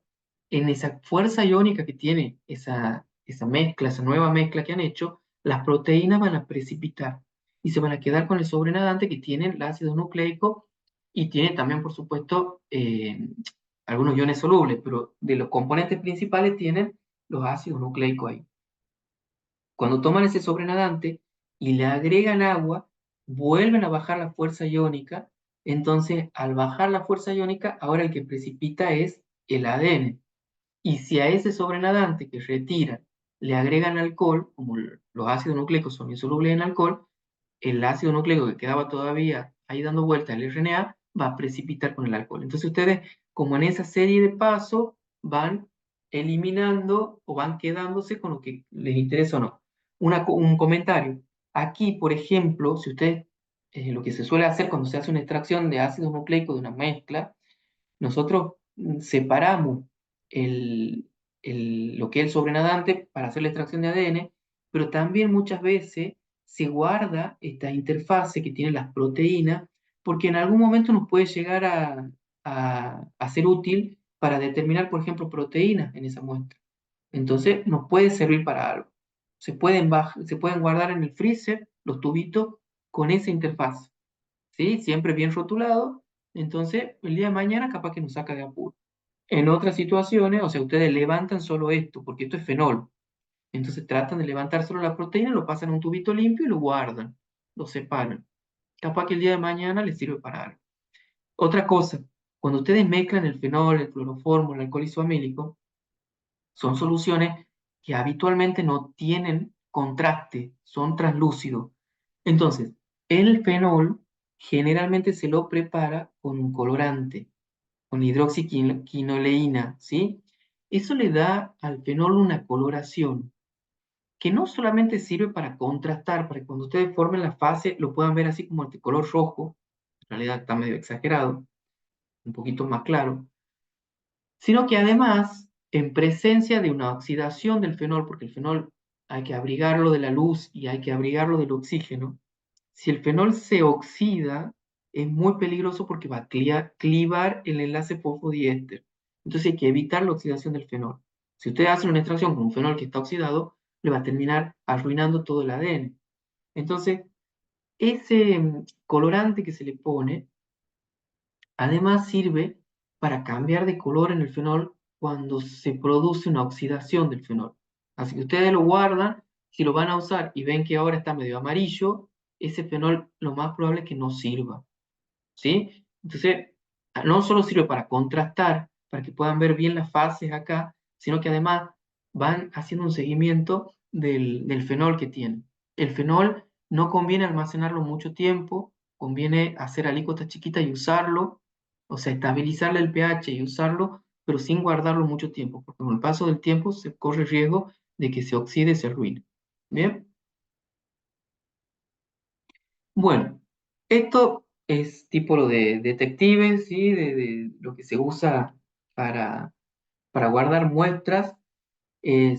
en esa fuerza iónica que tiene esa mezcla, esa nueva mezcla que han hecho, las proteínas van a precipitar y se van a quedar con el sobrenadante que tiene el ácido nucleico y tiene también, por supuesto, algunos iones solubles, pero de los componentes principales tienen los ácidos nucleicos ahí. Cuando toman ese sobrenadante y le agregan agua, vuelven a bajar la fuerza iónica. Entonces, al bajar la fuerza iónica, ahora el que precipita es el ADN. Y si a ese sobrenadante que retiran le agregan alcohol, como los ácidos nucleicos son insolubles en alcohol, el ácido nucleico que quedaba todavía ahí dando vuelta el RNA va a precipitar con el alcohol. Entonces ustedes, como en esa serie de pasos, van eliminando o van quedándose con lo que les interesa o no. Un comentario. Aquí, por ejemplo, si ustedes, lo que se suele hacer cuando se hace una extracción de ácido nucleico de una mezcla, nosotros separamos lo que es el sobrenadante para hacer la extracción de ADN, pero también muchas veces se guarda esta interfase que tienen las proteínas, porque en algún momento nos puede llegar a ser útil para determinar, por ejemplo, proteínas en esa muestra. Entonces, nos puede servir para algo. Se pueden guardar en el freezer los tubitos con esa interfaz, ¿sí? Siempre bien rotulado. Entonces, el día de mañana capaz que nos saca de apuro. En otras situaciones, o sea, ustedes levantan solo esto, porque esto es fenol. Entonces tratan de levantar solo la proteína, lo pasan a un tubito limpio y lo guardan, lo separan. Capaz que el día de mañana les sirve para algo. Otra cosa, cuando ustedes mezclan el fenol, el cloroformo, el alcohol isoamílico, son soluciones que habitualmente no tienen contraste, son translúcidos. Entonces, el fenol, generalmente se lo prepara con un colorante, con hidroxiquinoleína, ¿sí? Eso le da al fenol una coloración que no solamente sirve para contrastar, para que cuando ustedes formen la fase lo puedan ver así como de color rojo, en realidad está medio exagerado, un poquito más claro, sino que además, en presencia de una oxidación del fenol, porque el fenol hay que abrigarlo de la luz y hay que abrigarlo del oxígeno, si el fenol se oxida, es muy peligroso porque va a clivar el enlace fosfodiéster. Entonces hay que evitar la oxidación del fenol. Si ustedes hacen una extracción con un fenol que está oxidado, le va a terminar arruinando todo el ADN. Entonces, ese colorante que se le pone además sirve para cambiar de color en el fenol cuando se produce una oxidación del fenol. Así que ustedes lo guardan, si lo van a usar y ven que ahora está medio amarillo, ese fenol lo más probable es que no sirva, ¿sí? Entonces, no solo sirve para contrastar, para que puedan ver bien las fases acá, sino que además van haciendo un seguimiento del fenol que tiene. El fenol no conviene almacenarlo mucho tiempo, conviene hacer alícuotas chiquitas y usarlo, o sea, estabilizarle el pH y usarlo, pero sin guardarlo mucho tiempo, porque con el paso del tiempo se corre el riesgo de que se oxide y se arruine. ¿Bien? Bueno, esto es tipo lo de detectives, ¿sí? De lo que se usa para, para guardar muestras.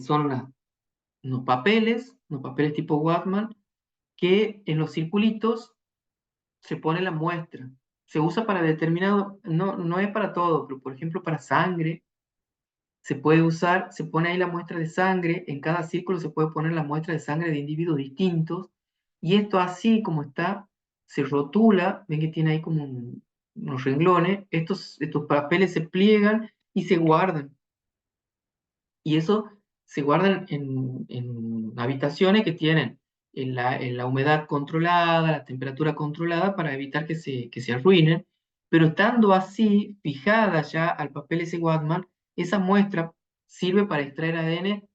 Son unos papeles tipo Wacom, que en los circulitos se pone la muestra. Se usa para determinado, no, no es para todo, pero por ejemplo para sangre, se puede usar, se pone ahí la muestra de sangre, en cada círculo se puede poner la muestra de sangre de individuos distintos, y esto así como está, se rotula, ven que tiene ahí como unos renglones, estos papeles se pliegan y se guardan, y eso se guardan en habitaciones que tienen en la humedad controlada, la temperatura controlada, para evitar que se arruinen, pero estando así, fijada ya al papel ese Wacom, esa muestra sirve para extraer ADN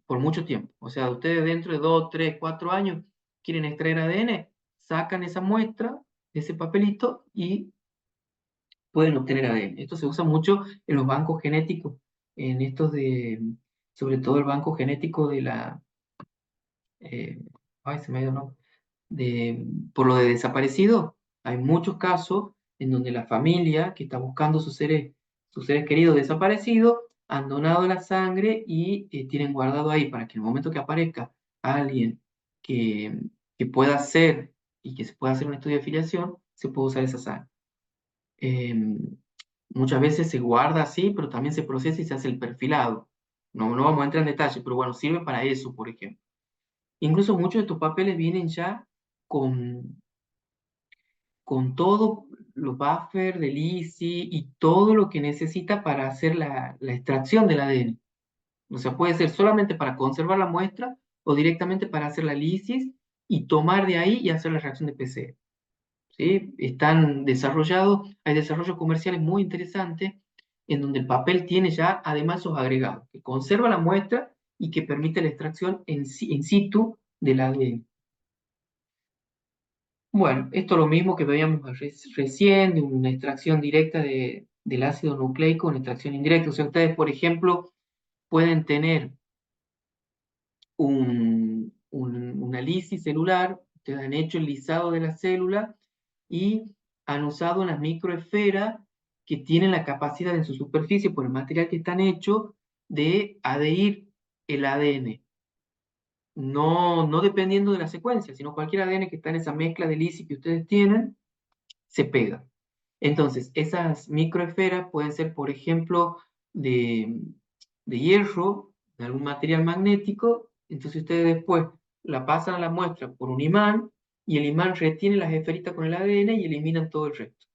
por mucho tiempo. O sea, ustedes dentro de 2, 3, 4 años quieren extraer ADN, sacan esa muestra de ese papelito y pueden obtener ADN. Esto se usa mucho en los bancos genéticos, en estos sobre todo el banco genético de eh, ay, se me ha ido el nombre, por lo de desaparecido. Hay muchos casos en donde la familia que está buscando sus seres queridos desaparecidos han donado la sangre y tienen guardado ahí para que en el momento que aparezca alguien que, que pueda hacer y que se pueda hacer un estudio de filiación, se puede usar esa sangre. Em, Muchas veces se guarda así, pero también se procesa y se hace el perfilado. No, no vamos a entrar en detalle, pero bueno, sirve para eso, por ejemplo. Incluso muchos de tus papeles vienen ya con, con todo los buffers del ISI y todo lo que necesita para hacer la extracción del ADN. O sea, puede ser solamente para conservar la muestra o directamente para hacer la lisis y tomar de ahí y hacer la reacción de PCR. ¿Sí? Están desarrollados, hay desarrollos comerciales muy interesantes en donde el papel tiene ya además esos agregados, que conserva la muestra y que permite la extracción in situ del ADN. Bueno, esto es lo mismo que veíamos recién, de una extracción directa del ácido nucleico, una extracción indirecta. O sea, ustedes, por ejemplo, pueden tener una lisis celular, ustedes han hecho el lisado de la célula y han usado unas microesferas que tienen la capacidad en su superficie, por el material que están hechos, de adherir el ADN. No, no dependiendo de la secuencia, sino cualquier ADN que está en esa mezcla de lisis que ustedes tienen, se pega. Entonces, esas microesferas pueden ser, por ejemplo, de, de hierro, de algún material magnético. Entonces, ustedes después la pasan a la muestra por un imán y el imán retiene las esferitas con el ADN y eliminan todo el resto.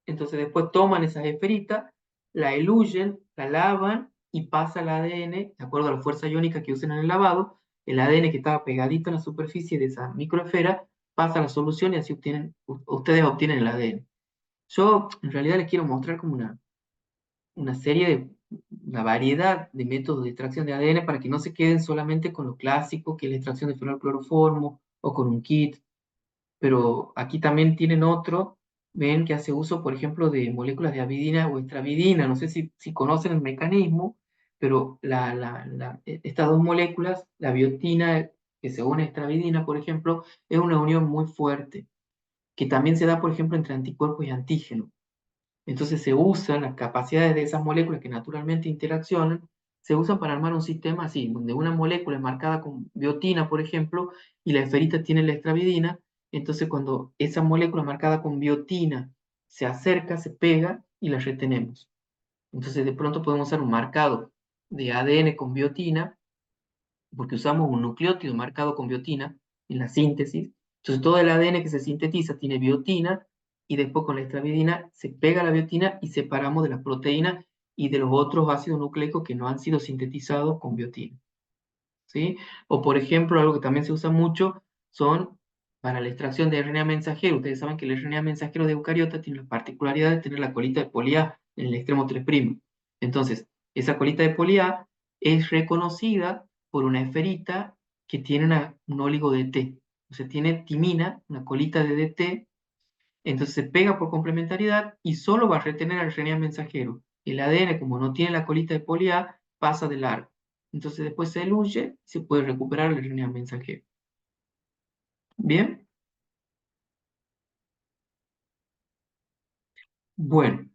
Entonces, después toman esas esferitas, la eluyen, la lavan y pasa el ADN, de acuerdo a la fuerza iónica que usen en el lavado, el ADN que estaba pegadito en la superficie de esa microesfera pasa a la solución y así ustedes obtienen el ADN. Yo en realidad les quiero mostrar como una serie una variedad de métodos de extracción de ADN para que no se queden solamente con lo clásico, que es la extracción de fenolcloroformo o con un kit. pero aquí también tienen otro, ven que hace uso, por ejemplo, de moléculas de avidina o estravidina, no sé si conocen el mecanismo, pero estas dos moléculas, la biotina, que se une a estravidina, por ejemplo, es una unión muy fuerte, que también se da, por ejemplo, entre anticuerpos y antígenos. Entonces se usan las capacidades de esas moléculas que naturalmente interaccionan, se usan para armar un sistema así, donde una molécula es marcada con biotina, por ejemplo, y la esferita tiene la estravidina. Entonces cuando esa molécula marcada con biotina se acerca, se pega y la retenemos. Entonces de pronto podemos usar un marcado de ADN con biotina porque usamos un nucleótido marcado con biotina en la síntesis. Entonces todo el ADN que se sintetiza tiene biotina y después con la estravidina se pega la biotina y separamos de la proteína y de los otros ácidos nucleicos que no han sido sintetizados con biotina. ¿Sí? O por ejemplo, algo que también se usa mucho son para la extracción de RNA mensajero. Ustedes saben que el RNA mensajero de eucariota tiene la particularidad de tener la colita de poli A en el extremo 3'. Entonces, esa colita de poli A es reconocida por una esferita que tiene un óligo de T. O sea, tiene timina, una colita de DT, entonces se pega por complementariedad y solo va a retener al RNA mensajero. El ADN, como no tiene la colita de poli A, pasa de largo. Entonces después se diluye y se puede recuperar el RNA mensajero. ¿Bien? Bueno,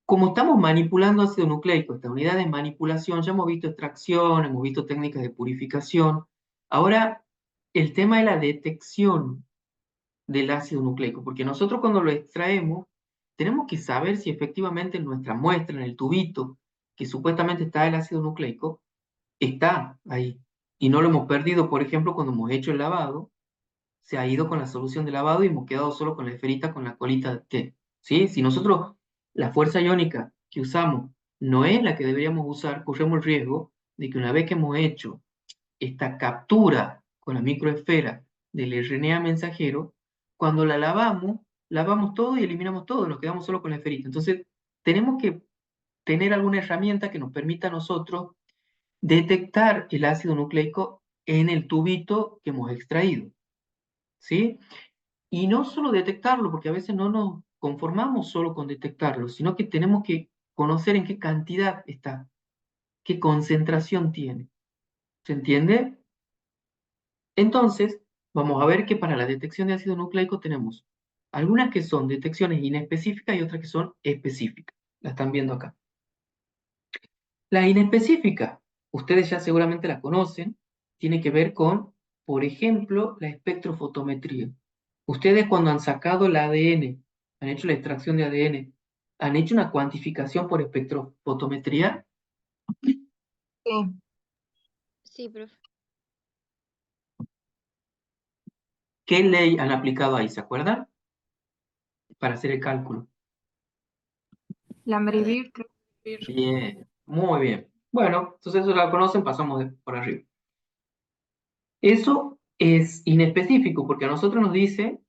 como estamos manipulando ácido nucleico, esta unidad de manipulación, ya hemos visto extracción, hemos visto técnicas de purificación. Ahora, el tema de la detección del ácido nucleico, porque nosotros cuando lo extraemos, tenemos que saber si efectivamente en nuestra muestra, en el tubito, que supuestamente está el ácido nucleico, está ahí. Y no lo hemos perdido, por ejemplo, cuando hemos hecho el lavado, se ha ido con la solución de lavado y hemos quedado solo con la esferita con la colita de té. ¿Sí? Si nosotros la fuerza iónica que usamos no es la que deberíamos usar, corremos el riesgo de que una vez que hemos hecho esta captura con la microesfera del RNA mensajero, cuando la lavamos, lavamos todo y eliminamos todo, nos quedamos solo con la esferita. Entonces, tenemos que tener alguna herramienta que nos permita a nosotros detectar el ácido nucleico en el tubito que hemos extraído, ¿sí? Y no solo detectarlo, porque a veces no nos conformamos solo con detectarlo, sino que tenemos que conocer en qué cantidad está, qué concentración tiene. ¿Se entiende? Entonces, vamos a ver que para la detección de ácido nucleico tenemos algunas que son detecciones inespecíficas y otras que son específicas. La están viendo acá. La inespecífica, ustedes ya seguramente la conocen, tiene que ver con, por ejemplo, la espectrofotometría. Ustedes cuando han sacado el ADN, han hecho la extracción de ADN, han hecho una cuantificación por espectrofotometría. Sí, Sí, profe. ¿Qué ley han aplicado ahí? ¿Se acuerdan? Para hacer el cálculo. Lambert, creo. Bien, muy bien. Bueno, entonces eso la conocen, pasamos por arriba. Eso es inespecífico porque a nosotros nos dice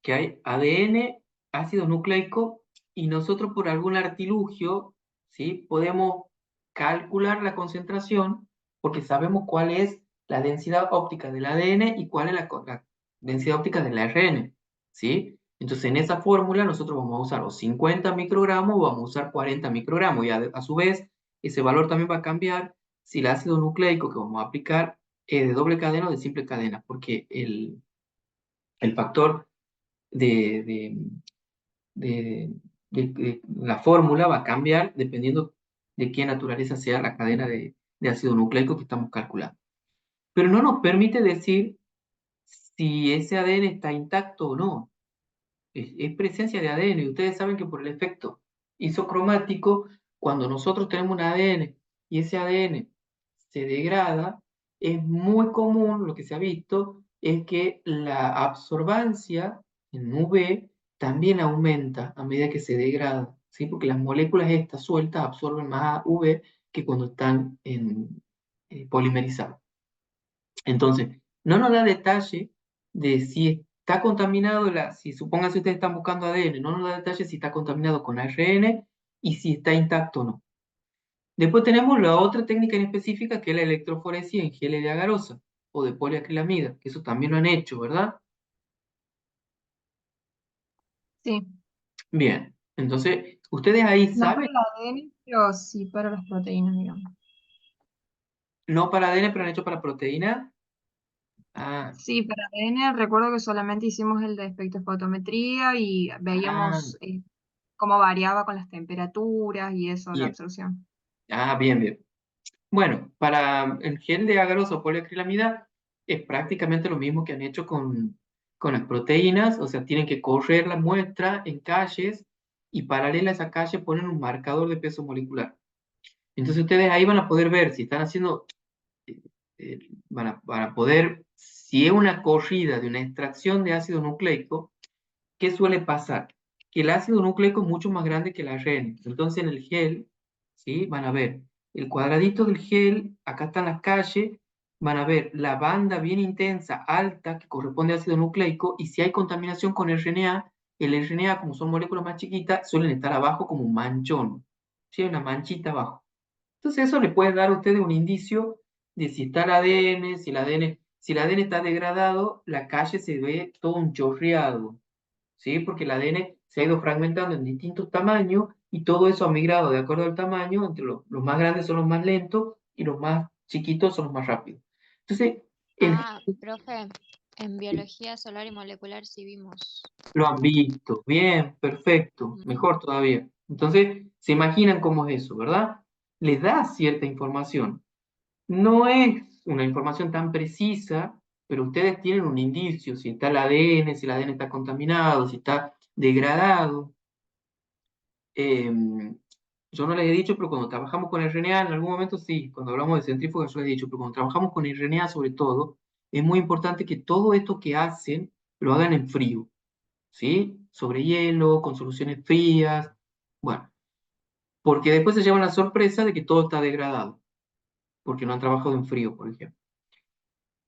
que hay ADN, ácido nucleico, y nosotros por algún artilugio, ¿sí? Podemos calcular la concentración porque sabemos cuál es la densidad óptica del ADN y cuál es la densidad óptica del ARN, ¿sí? Entonces en esa fórmula nosotros vamos a usar los 50 microgramos o vamos a usar 40 microgramos y a su vez ese valor también va a cambiar si el ácido nucleico que vamos a aplicar es de doble cadena o de simple cadena, porque el factor de, de, la fórmula va a cambiar dependiendo de qué naturaleza sea la cadena de ácido nucleico que estamos calculando. Pero no nos permite decir si ese ADN está intacto o no. Es presencia de ADN y ustedes saben que por el efecto isocromático, cuando nosotros tenemos un ADN y ese ADN se degrada, es muy común, lo que se ha visto, es que la absorbancia en UV también aumenta a medida que se degrada, ¿sí? Porque las moléculas estas sueltas absorben más UV que cuando están polimerizadas. Entonces, no nos da detalle de si está contaminado, si supóngase ustedes están buscando ADN, no nos da detalle si está contaminado con ARN y si está intacto o no. Después tenemos la otra técnica en específica que es la electroforesis en geles de agarosa o de poliacrilamida, que eso también lo han hecho, ¿verdad? Sí, Bien, entonces, ustedes ahí no para saben, el ADN, pero sí para las proteínas, digamos. no para ADN, pero han hecho para proteína. Ah, Sí, para ADN recuerdo que solamente hicimos el de espectrofotometría y ah, veíamos cómo variaba con las temperaturas y eso, la bien. absorción. Ah, bien, bien. Bueno, para el gel de agarose o poliacrilamida es prácticamente lo mismo que han hecho con las proteínas, o sea, tienen que correr la muestra en calles y paralela a esa calle ponen un marcador de peso molecular. Entonces ustedes ahí van a poder ver si están haciendo, eh, van a poder, si es una corrida de una extracción de ácido nucleico, ¿qué suele pasar? Que el ácido nucleico es mucho más grande que el ARN. Entonces en el gel, ¿sí? Van a ver el cuadradito del gel, acá están las calles, van a ver la banda bien intensa, alta, que corresponde a ácido nucleico, y si hay contaminación con RNA, el RNA, como son moléculas más chiquitas, suelen estar abajo como un manchón, ¿sí? Una manchita abajo. Entonces eso le puede dar a ustedes un indicio de si está el ADN, si el ADN está degradado, la calle se ve todo un chorreado, ¿sí? Porque el ADN se ha ido fragmentando en distintos tamaños y todo eso ha migrado de acuerdo al tamaño, entre los más grandes son los más lentos y los más chiquitos son los más rápidos. Entonces, el, Profe, en biología celular y molecular sí vimos. lo han visto, bien, perfecto, Mm. mejor todavía. Entonces, se imaginan cómo es eso, ¿verdad? Les da cierta información. No es una información tan precisa, pero ustedes tienen un indicio, si está el ADN, si el ADN está contaminado, si está degradado. Yo no les he dicho, pero cuando trabajamos con RNA, en algún momento sí, cuando hablamos de centrífugas, yo les he dicho, pero cuando trabajamos con RNA sobre todo, es muy importante que todo esto que hacen lo hagan en frío, ¿sí? Sobre hielo, con soluciones frías, bueno, porque después se llevan la sorpresa de que todo está degradado, porque no han trabajado en frío, por ejemplo.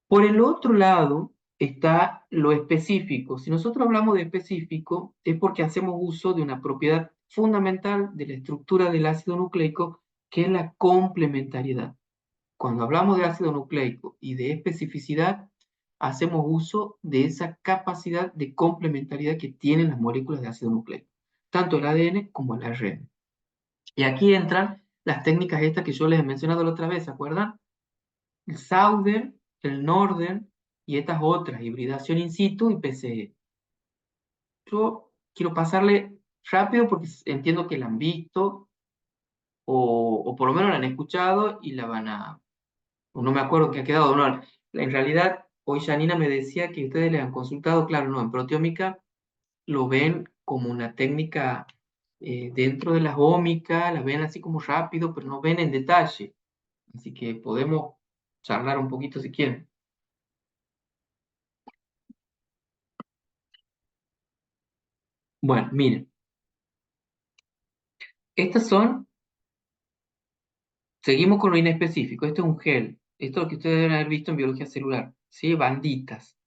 Por el otro lado está lo específico. Si nosotros hablamos de específico, es porque hacemos uso de una propiedad fundamental de la estructura del ácido nucleico, que es la complementariedad. Cuando hablamos de ácido nucleico y de especificidad, hacemos uso de esa capacidad de complementariedad que tienen las moléculas de ácido nucleico, tanto el ADN como el ARN. Y aquí entran las técnicas estas que yo les he mencionado la otra vez, ¿se acuerdan? El Southern, el Northern y estas otras, hibridación in situ y PCE. Yo quiero pasarle rápido porque entiendo que la han visto o por lo menos la han escuchado y la van a, o no me acuerdo qué ha quedado, no, en realidad hoy Janina me decía que ustedes le han consultado, claro, no, en proteómica lo ven como una técnica dentro de las ómicas, la ven así como rápido, pero no ven en detalle, así que podemos charlar un poquito si quieren. Bueno, miren. Estas son, seguimos con lo inespecífico. Esto es un gel. Esto es lo que ustedes deben haber visto en biología celular. ¿Sí? Banditas.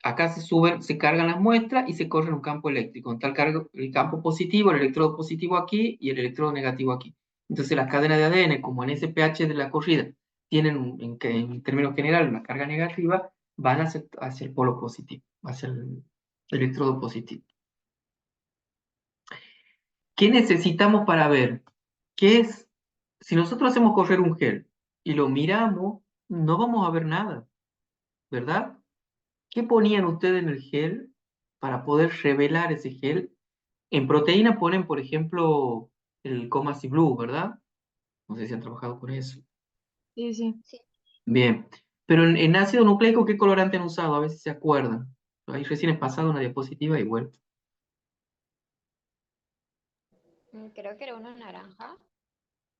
Acá se suben, se cargan las muestras y se corre en un campo eléctrico. En tal cargo, el campo positivo, el electrodo positivo aquí y el electrodo negativo aquí. Entonces las cadenas de ADN, como en ese pH de la corrida, tienen en términos generales una carga negativa, van hacia el polo positivo, hacia el electrodo positivo. ¿Qué necesitamos para ver? ¿Qué es? Si nosotros hacemos correr un gel y lo miramos, no vamos a ver nada, ¿verdad? ¿Qué ponían ustedes en el gel para poder revelar ese gel? En proteína ponen, por ejemplo, el Comasi Blue, ¿verdad? No sé si han trabajado con eso. Sí, sí. Sí. Bien. Pero en ácido nucleico, ¿qué colorante han usado? A ver si se acuerdan. Ahí recién he pasado una diapositiva y vuelvo. Creo que era uno naranja.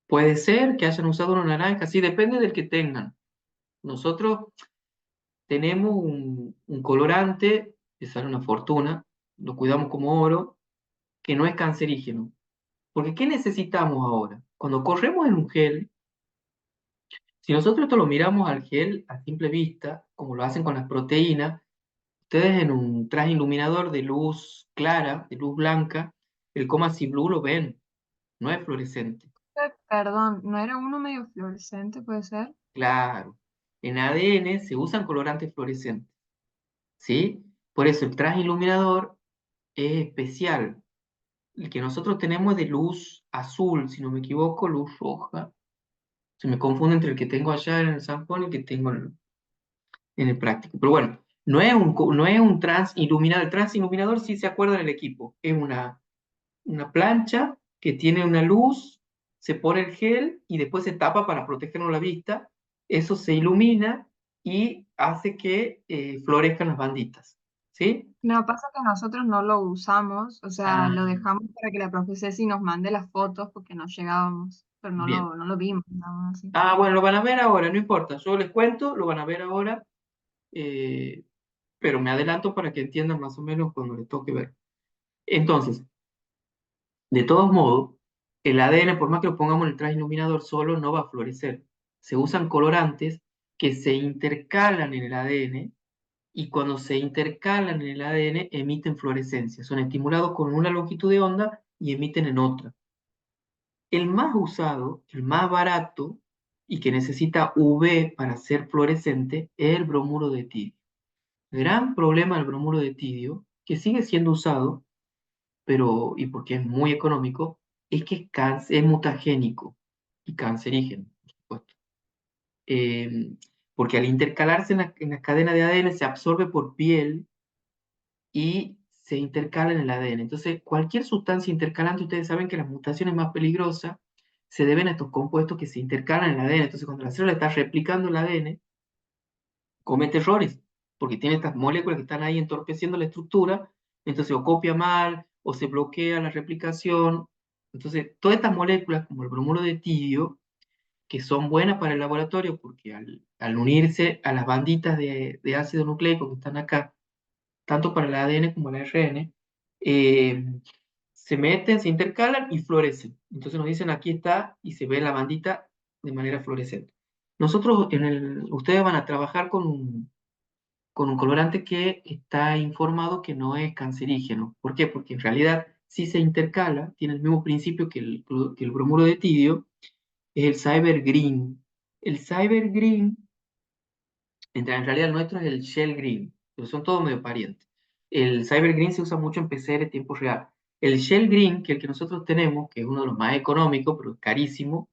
Puede ser que hayan usado una naranja, sí, depende del que tengan. Nosotros tenemos un colorante que sale una fortuna, lo cuidamos como oro, que no es cancerígeno. Porque ¿qué necesitamos ahora? Cuando corremos en un gel, si nosotros esto lo miramos al gel a simple vista, como lo hacen con las proteínas, ustedes en un traje iluminador de luz clara, de luz blanca, el coma si blue lo ven, no es fluorescente. Perdón, ¿no era uno medio fluorescente, puede ser? Claro, en ADN se usan colorantes fluorescentes, ¿sí? Por eso el traje iluminador es especial. El que nosotros tenemos es de luz azul, si no me equivoco, luz roja. Se me confunde entre el que tengo allá en el San Juan y el que tengo en el práctico. Pero bueno, no es un transiluminador. El transiluminador, si se acuerdan del equipo, es una plancha que tiene una luz, se pone el gel y después se tapa para protegernos la vista. Eso se ilumina y hace que florezcan las banditas. ¿Sí? No, pasa que nosotros no lo usamos, o sea, Ah, lo dejamos para que la profe Ceci nos mande las fotos porque no llegábamos, pero bien. no lo vimos, nada más así. Ah, bueno, lo van a ver ahora, no importa. Yo les cuento, lo van a ver ahora, eh, pero me adelanto para que entiendan más o menos cuando les toque ver. Entonces, de todos modos, el ADN, por más que lo pongamos en el traje iluminador solo, no va a florecer. Se usan colorantes que se intercalan en el ADN y cuando se intercalan en el ADN emiten fluorescencia. Son estimulados con una longitud de onda y emiten en otra. El más usado, el más barato y que necesita UV para ser fluorescente es el bromuro de tidio. El gran problema del bromuro de tidio, que sigue siendo usado, pero y porque es muy económico, es que es mutagénico y cancerígeno, por supuesto. Eh, porque al intercalarse en la cadena de ADN se absorbe por piel y se intercala en el ADN. Entonces, cualquier sustancia intercalante, ustedes saben que las mutaciones más peligrosas se deben a estos compuestos que se intercalan en el ADN. Entonces, cuando la célula está replicando el ADN, comete errores, porque tiene estas moléculas que están ahí entorpeciendo la estructura, entonces o copia mal, o se bloquea la replicación. Entonces, todas estas moléculas, como el bromuro de tidio, que son buenas para el laboratorio, porque al unirse a las banditas de ácido nucleico que están acá, tanto para el ADN como el ARN, eh, se meten, se intercalan y florecen. Entonces nos dicen aquí está y se ve la bandita de manera fluorescente. Nosotros, ustedes van a trabajar con un colorante que está informado que no es cancerígeno. ¿Por qué? Porque en realidad si se intercala, tiene el mismo principio que el bromuro de tidio, es el Cyber Green. El Cyber Green, en realidad el nuestro es el Shell Green, pero son todos medio parientes. El Cyber Green se usa mucho en PCR en tiempo real. El Shell Green, que es el que nosotros tenemos, que es uno de los más económicos, pero es carísimo,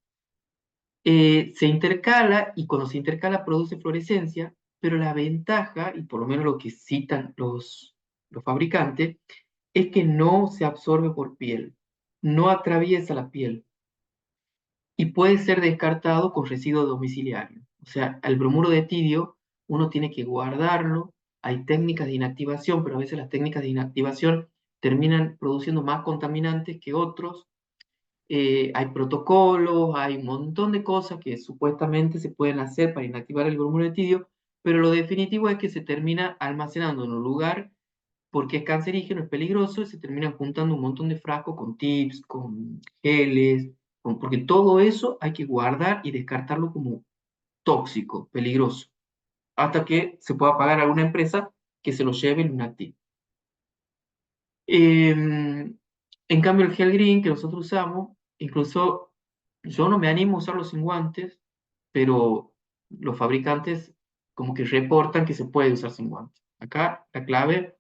se intercala y cuando se intercala produce fluorescencia, pero la ventaja, y por lo menos lo que citan los fabricantes, es que no se absorbe por piel, no atraviesa la piel y puede ser descartado con residuo domiciliario. O sea, al bromuro de tidio uno tiene que guardarlo, hay técnicas de inactivación, pero a veces las técnicas de inactivación terminan produciendo más contaminantes que otros. Hay protocolos, hay un montón de cosas que supuestamente se pueden hacer para inactivar el bromuro de tidio, pero lo definitivo es que se termina almacenando en un lugar porque es cancerígeno, es peligroso y se terminan juntando un montón de frascos con tips, con geles, porque todo eso hay que guardar y descartarlo como tóxico, peligroso, hasta que se pueda pagar a alguna empresa que se lo lleve en un activo. En cambio, el gel green que nosotros usamos, incluso yo no me animo a usarlo sin guantes, pero los fabricantes como que reportan que se puede usar sin guantes. Acá la clave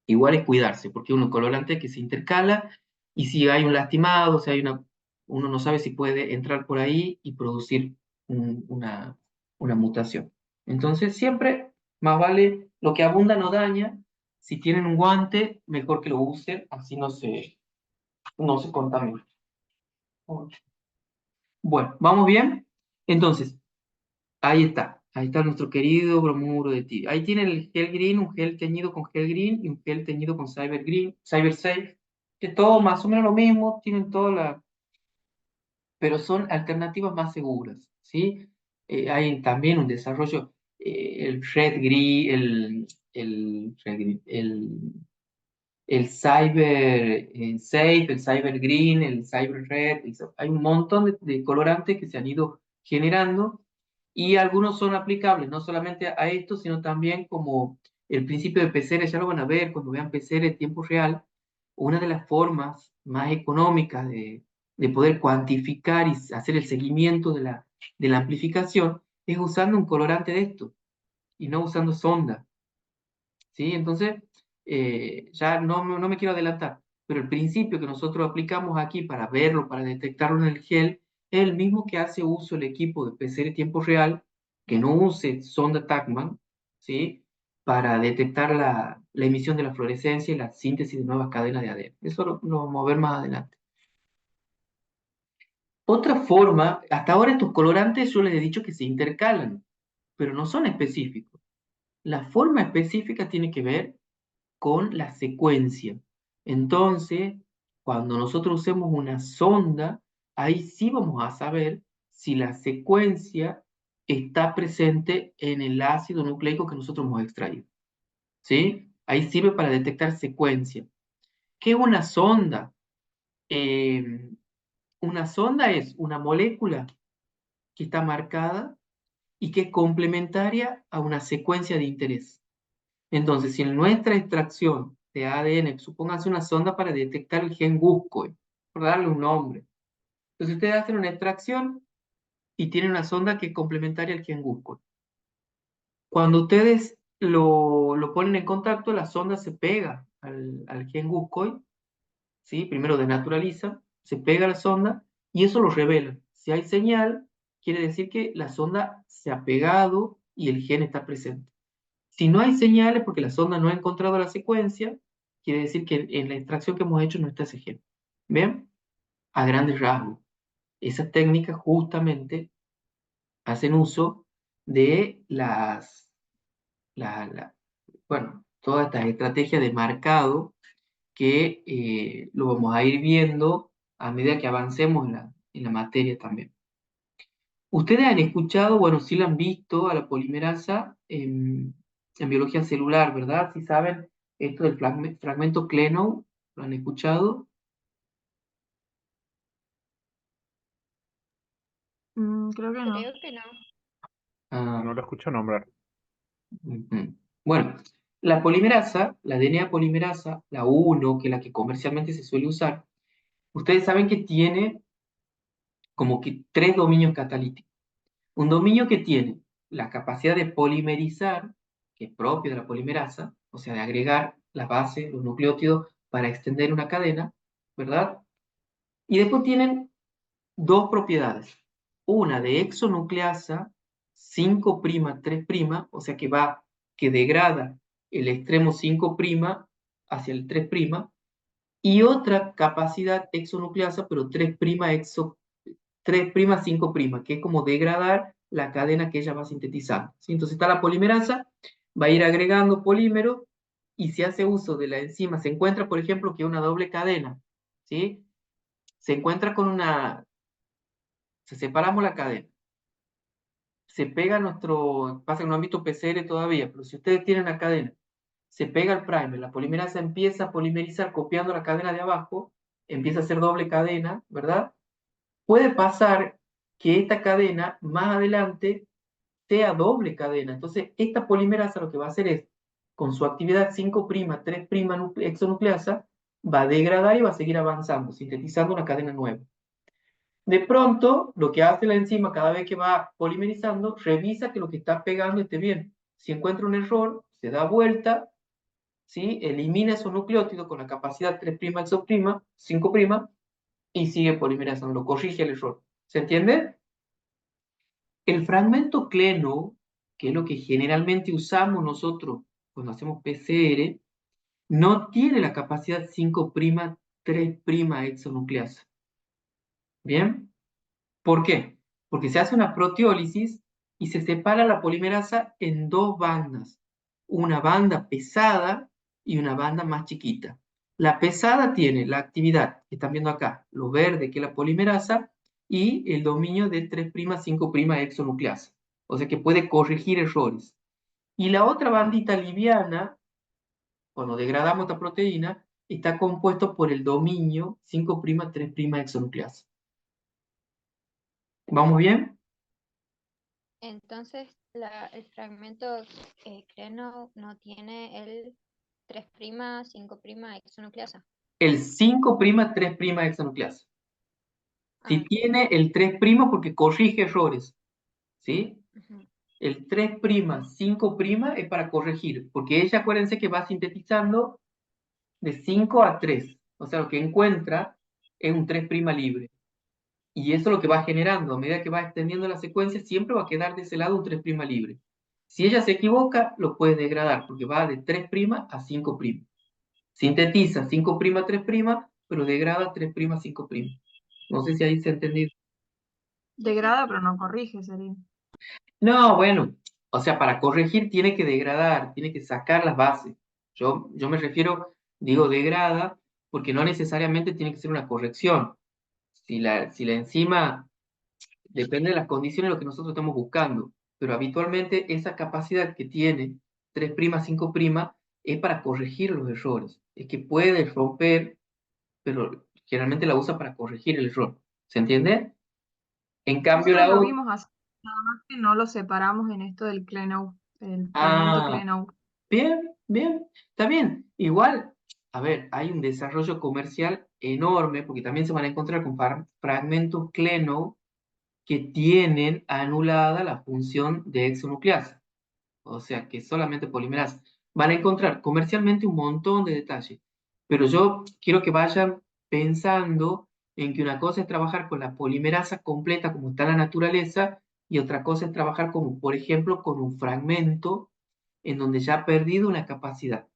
igual es cuidarse, porque uno colorante que se intercala y si hay un lastimado, si hay uno no sabe si puede entrar por ahí y producir una mutación. Entonces, siempre más vale lo que abunda no daña. Si tienen un guante, mejor que lo usen, así no se contamina. Bueno, ¿vamos bien? Entonces, ahí está. Ahí está nuestro querido bromuro de tidio. Ahí tienen el gel green, un gel teñido con gel green y un gel teñido con cyber green, cyber safe, que todo más o menos lo mismo, tienen toda la, pero son alternativas más seguras, ¿sí? Hay también un desarrollo, el red green, el cyber safe, el cyber green, el cyber red, hay un montón de colorantes que se han ido generando y algunos son aplicables no solamente a esto, sino también como el principio de PCR, ya lo van a ver cuando vean PCR en tiempo real, una de las formas más económicas de poder cuantificar y hacer el seguimiento de la amplificación es usando un colorante de esto y no usando sonda, ¿sí? Entonces, ya no me quiero adelantar, pero el principio que nosotros aplicamos aquí para verlo, para detectarlo en el gel, es el mismo que hace uso el equipo de PCR tiempo real, que no use sonda Tacman, ¿sí? Para detectar la emisión de la fluorescencia y la síntesis de nuevas cadenas de ADN. Eso lo vamos a ver más adelante. Otra forma, hasta ahora estos colorantes yo les he dicho que se intercalan, pero no son específicos. La forma específica tiene que ver con la secuencia. Entonces, cuando nosotros usemos una sonda, ahí sí vamos a saber si la secuencia está presente en el ácido nucleico que nosotros hemos extraído. ¿Sí? Ahí sirve para detectar secuencia. ¿Qué es una sonda? Eh, una sonda es una molécula que está marcada y que es complementaria a una secuencia de interés. Entonces, si en nuestra extracción de ADN, supónganse una sonda para detectar el gen Guscoy, por darle un nombre. Entonces, ustedes hacen una extracción y tienen una sonda que es complementaria al gen Guscoy. Cuando ustedes lo ponen en contacto, la sonda se pega al gen Guscoy, ¿sí? Primero desnaturaliza, se pega a la sonda y eso lo revela. Si hay señal, quiere decir que la sonda se ha pegado y el gen está presente. Si no hay señales porque la sonda no ha encontrado la secuencia, quiere decir que en la extracción que hemos hecho no está ese gen. ¿Ven? A grandes rasgos. Esas técnicas justamente hacen uso de bueno, todas estas estrategias de marcado que lo vamos a ir viendo a medida que avancemos en la materia también. Ustedes han escuchado, bueno, sí la han visto a la polimerasa en biología celular, ¿verdad? Si saben esto del fragmento Klenow, ¿lo han escuchado? Creo que no. Creo que no. Ah, No lo escucho nombrar. ujú. Bueno, la polimerasa, la DNA polimerasa, la 1, que es la que comercialmente se suele usar, ustedes saben que tiene como que tres dominios catalíticos. Un dominio que tiene la capacidad de polimerizar, que es propio de la polimerasa, o sea, de agregar la base, los nucleótidos para extender una cadena, ¿verdad? Y después tienen dos propiedades. Una de exonucleasa 5' 3', o sea que degrada el extremo 5' hacia el 3', y otra capacidad exonucleasa, pero 3' 3' 5', que es como degradar la cadena que ella va sintetizando. ¿Sí? Entonces está la polimerasa, va a ir agregando polímero y se hace uso de la enzima. Se encuentra, por ejemplo, que una doble cadena, ¿sí? Se encuentra con se separamos la cadena, se pega pasa que no han visto PCR todavía, pero si ustedes tienen la cadena, se pega el primer, la polimerasa empieza a polimerizar copiando la cadena de abajo, empieza a hacer doble cadena, ¿verdad? Puede pasar que esta cadena más adelante sea doble cadena. Entonces, esta polimerasa lo que va a hacer es, con su actividad 5', 3' exonucleasa, va a degradar y va a seguir avanzando, sintetizando una cadena nueva. De pronto, lo que hace la enzima cada vez que va polimerizando, revisa que lo que está pegando esté bien. Si encuentra un error, se da vuelta, ¿sí? Elimina esos nucleótidos con la capacidad 3' exo', 5' y sigue polimerizando, lo corrige el error. ¿Se entiende? El fragmento Klenow, que es lo que generalmente usamos nosotros cuando hacemos PCR, no tiene la capacidad 5', 3' exonucleasa. ¿Bien? ¿Por qué? Porque se hace una proteólisis y se separa la polimerasa en dos bandas. Una banda pesada y una banda más chiquita. La pesada tiene la actividad que están viendo acá, lo verde que es la polimerasa y el dominio de 3', 5' exonucleasa. O sea que puede corregir errores. Y la otra bandita liviana, cuando degradamos esta proteína, está compuesto por el dominio 5', 3' exonucleasa. ¿Vamos bien? Entonces, el fragmento Creno no tiene el 3', 5' exonucleasa. El 5', 3' exonucleasa. Si Ah, tiene el 3' porque corrige errores, ¿sí? ujú. El 3', 5' es para corregir, porque ella, acuérdense que va sintetizando de 5 a 3. O sea, lo que encuentra es un 3' libre. Y eso es lo que va generando. A medida que va extendiendo la secuencia, siempre va a quedar de ese lado un 3' libre. Si ella se equivoca, lo puede degradar, porque va de 3' a 5'. Sintetiza 5' 3', pero degrada 3', 5'. No sé si ahí se ha entendido. Degrada, pero no corrige, sería. No, bueno, o sea, para corregir tiene que degradar, tiene que sacar las bases. Yo me refiero, digo degrada, porque no necesariamente tiene que ser una corrección. Si la enzima depende de las condiciones de lo que nosotros estamos buscando, pero habitualmente esa capacidad que tiene 3', 5', es para corregir los errores. Es que puede romper, pero generalmente la usa para corregir el error. ¿Se entiende? En cambio, Nosotros la lo otra... vimos así, nada más que no lo separamos en esto del Kleenow, el fragmento Ah, Kleenow. bien, bien, está bien. Igual, a ver, hay un desarrollo comercial enorme, porque también se van a encontrar con fragmentos Klenow que tienen anulada la función de exonucleasa, o sea, que solamente polimerasa. Van a encontrar comercialmente un montón de detalles, pero yo quiero que vayan pensando en que una cosa es trabajar con la polimerasa completa como está en la naturaleza y otra cosa es trabajar como, por ejemplo, con un fragmento en donde ya ha perdido una capacidad.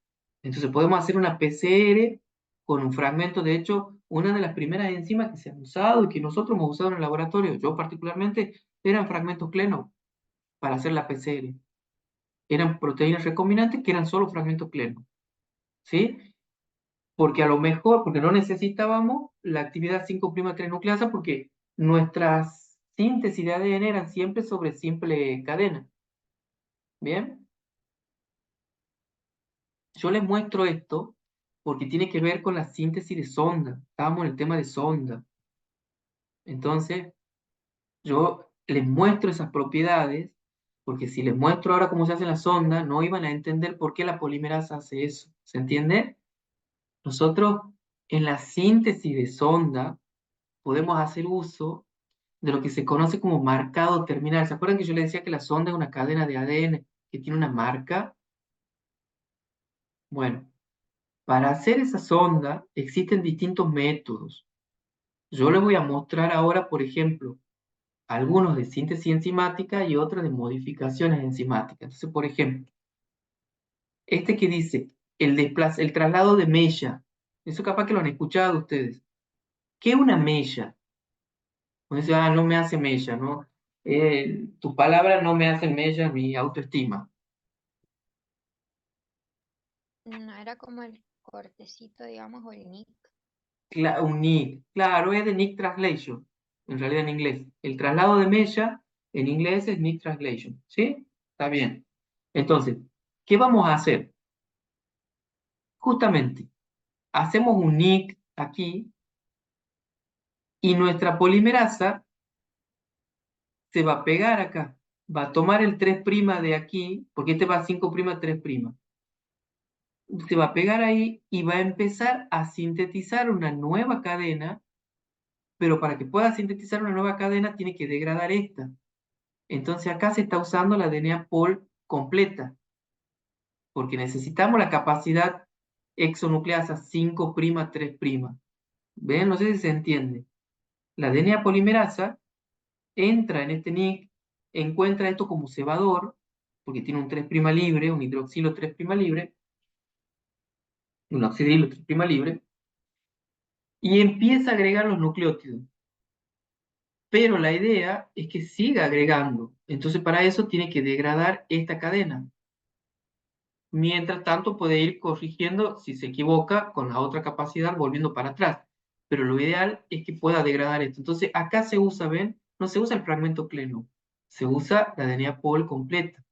Entonces podemos hacer una PCR con un fragmento. De hecho, una de las primeras enzimas que se han usado y que nosotros hemos usado en el laboratorio, yo particularmente, eran fragmentos Klenow para hacer la PCR. Eran proteínas recombinantes que eran solo fragmentos Klenow, ¿sí? Porque a lo mejor, porque no necesitábamos la actividad 5'3 nucleasa porque nuestras síntesis de ADN eran siempre sobre simple cadena. ¿Bien? Yo les muestro esto porque tiene que ver con la síntesis de sonda. Estábamos en el tema de sonda. Entonces, yo les muestro esas propiedades porque si les muestro ahora cómo se hace la sonda, no iban a entender por qué la polimerasa hace eso. ¿Se entiende? Nosotros en la síntesis de sonda podemos hacer uso de lo que se conoce como marcado terminal. ¿Se acuerdan que yo les decía que la sonda es una cadena de ADN que tiene una marca? Bueno, para hacer esa sonda existen distintos métodos. Yo les voy a mostrar ahora, por ejemplo, algunos de síntesis enzimática y otros de modificaciones enzimáticas. Entonces, por ejemplo, este que dice el traslado de mella. Eso capaz que lo han escuchado ustedes. ¿Qué es una mella? Uno dice, no me hace mella, ¿no? Tu palabra no me hace mella mi autoestima. No era como el cortecito, digamos, o el nick. Un nick, claro, es de nick translation, en realidad en inglés. El traslado de mella en inglés es nick translation, ¿sí? Está bien. Entonces, ¿qué vamos a hacer? Justamente, hacemos un nick aquí y nuestra polimerasa se va a pegar acá. Va a tomar el 3' de aquí, porque este va a 5', 3'. Se va a pegar ahí y va a empezar a sintetizar una nueva cadena, pero para que pueda sintetizar una nueva cadena tiene que degradar esta. Entonces acá se está usando la DNA pol completa, porque necesitamos la capacidad exonucleasa 5', 3'. ¿Ven? No sé si se entiende. La DNA polimerasa entra en este nick, encuentra esto como cebador, porque tiene un 3' libre, un hidroxilo 3' libre, un oxidrilo 3' libre, y empieza a agregar los nucleótidos. Pero la idea es que siga agregando. Entonces para eso tiene que degradar esta cadena. Mientras tanto puede ir corrigiendo si se equivoca con la otra capacidad volviendo para atrás. Pero lo ideal es que pueda degradar esto. Entonces acá se usa, ¿ven? No se usa el fragmento Klenow, se usa la DNA pol completa.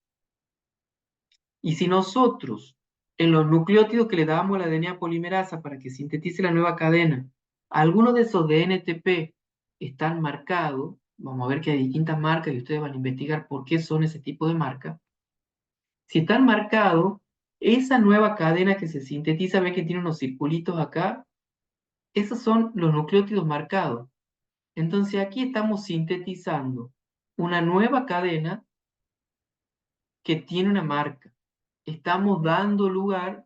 Y si nosotros en los nucleótidos que le damos a la DNA polimerasa para que sintetice la nueva cadena, algunos de esos DNTP están marcados, vamos a ver que hay distintas marcas y ustedes van a investigar por qué son ese tipo de marcas. Si están marcados, esa nueva cadena que se sintetiza, ven que tiene unos circulitos acá, esos son los nucleótidos marcados. Entonces aquí estamos sintetizando una nueva cadena que tiene una marca. Estamos dando lugar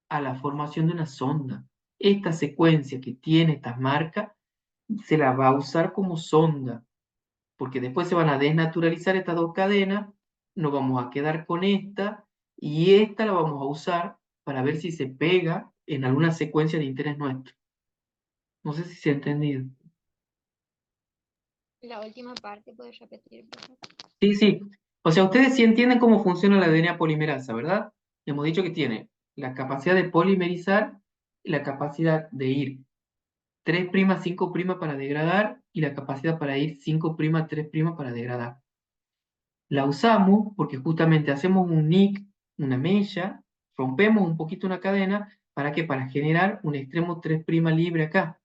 a la formación de una sonda. Esta secuencia que tiene estas marcas se la va a usar como sonda, porque después se van a desnaturalizar estas dos cadenas, nos vamos a quedar con esta y esta la vamos a usar para ver si se pega en alguna secuencia de interés nuestro. No sé si se ha entendido. La última parte, ¿puedes repetir, por favor? Sí, sí. O sea, ustedes sí entienden cómo funciona la DNA polimerasa, ¿verdad? Hemos dicho que tiene la capacidad de polimerizar y la capacidad de ir 3' 5' para degradar y la capacidad para ir 5' 3' para degradar. La usamos porque justamente hacemos un nick, una mella, rompemos un poquito una cadena, ¿para qué? Para generar un extremo 3' libre acá.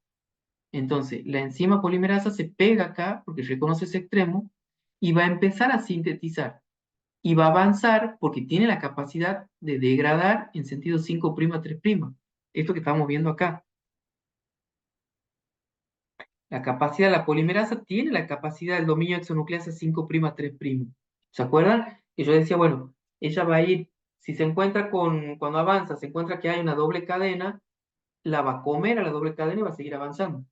Entonces, la enzima polimerasa se pega acá porque reconoce ese extremo y va a empezar a sintetizar y va a avanzar porque tiene la capacidad de degradar en sentido 5' 3'. Esto que estamos viendo acá. La capacidad de la polimerasa tiene la capacidad del dominio exonucleasa 5' 3'. ¿Se acuerdan? Y yo decía, bueno, ella va a ir, si se encuentra cuando avanza, se encuentra que hay una doble cadena, la va a comer a la doble cadena y va a seguir avanzando.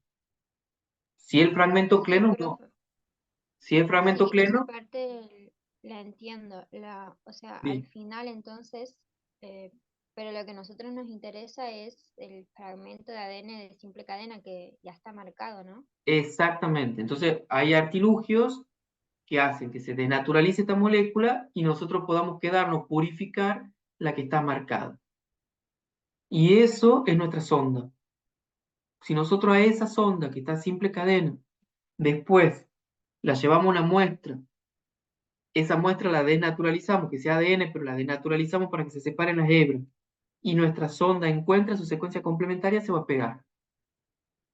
Si el fragmento Sí, cleno, no. profe. Si el fragmento Sí, esa cleno, parte la entiendo. O sea, al sí, final entonces, eh, pero lo que a nosotros nos interesa es el fragmento de ADN de simple cadena que ya está marcado, ¿no? exactamente. Entonces, hay artilugios que hacen que se desnaturalice esta molécula y nosotros podamos quedarnos, purificar la que está marcada. Y eso es nuestra sonda. Si nosotros a esa sonda que está a simple cadena, después la llevamos a una muestra, esa muestra la desnaturalizamos, que sea ADN, pero la desnaturalizamos para que se separen las hebras, y nuestra sonda encuentra su secuencia complementaria, se va a pegar.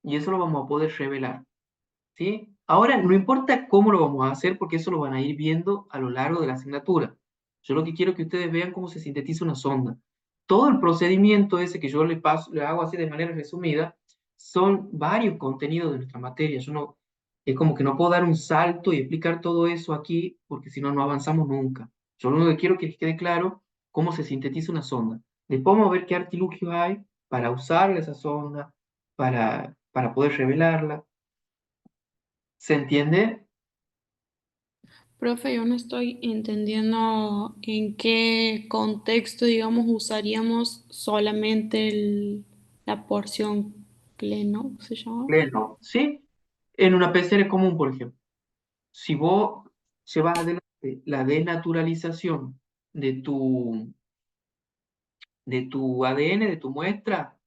Y eso lo vamos a poder revelar. ¿Sí? Ahora, no importa cómo lo vamos a hacer, porque eso lo van a ir viendo a lo largo de la asignatura. Yo lo que quiero es que ustedes vean cómo se sintetiza una sonda. Todo el procedimiento ese que yo le paso, le hago así de manera resumida, son varios contenidos de nuestra materia. Yo no, es como que no puedo dar un salto y explicar todo eso aquí, porque si no, no avanzamos nunca. Yo lo único que quiero es que les quede claro cómo se sintetiza una sonda. Después vamos a ver qué artilugios hay para usar esa sonda, para poder revelarla. ¿Se entiende? Profe, yo no estoy entendiendo en qué contexto, digamos, usaríamos solamente la porción pleno, ¿se llama? Pleno, ¿sí? En una PCR común, por ejemplo. Si vos llevas adelante la desnaturalización de tu ADN, de tu muestra,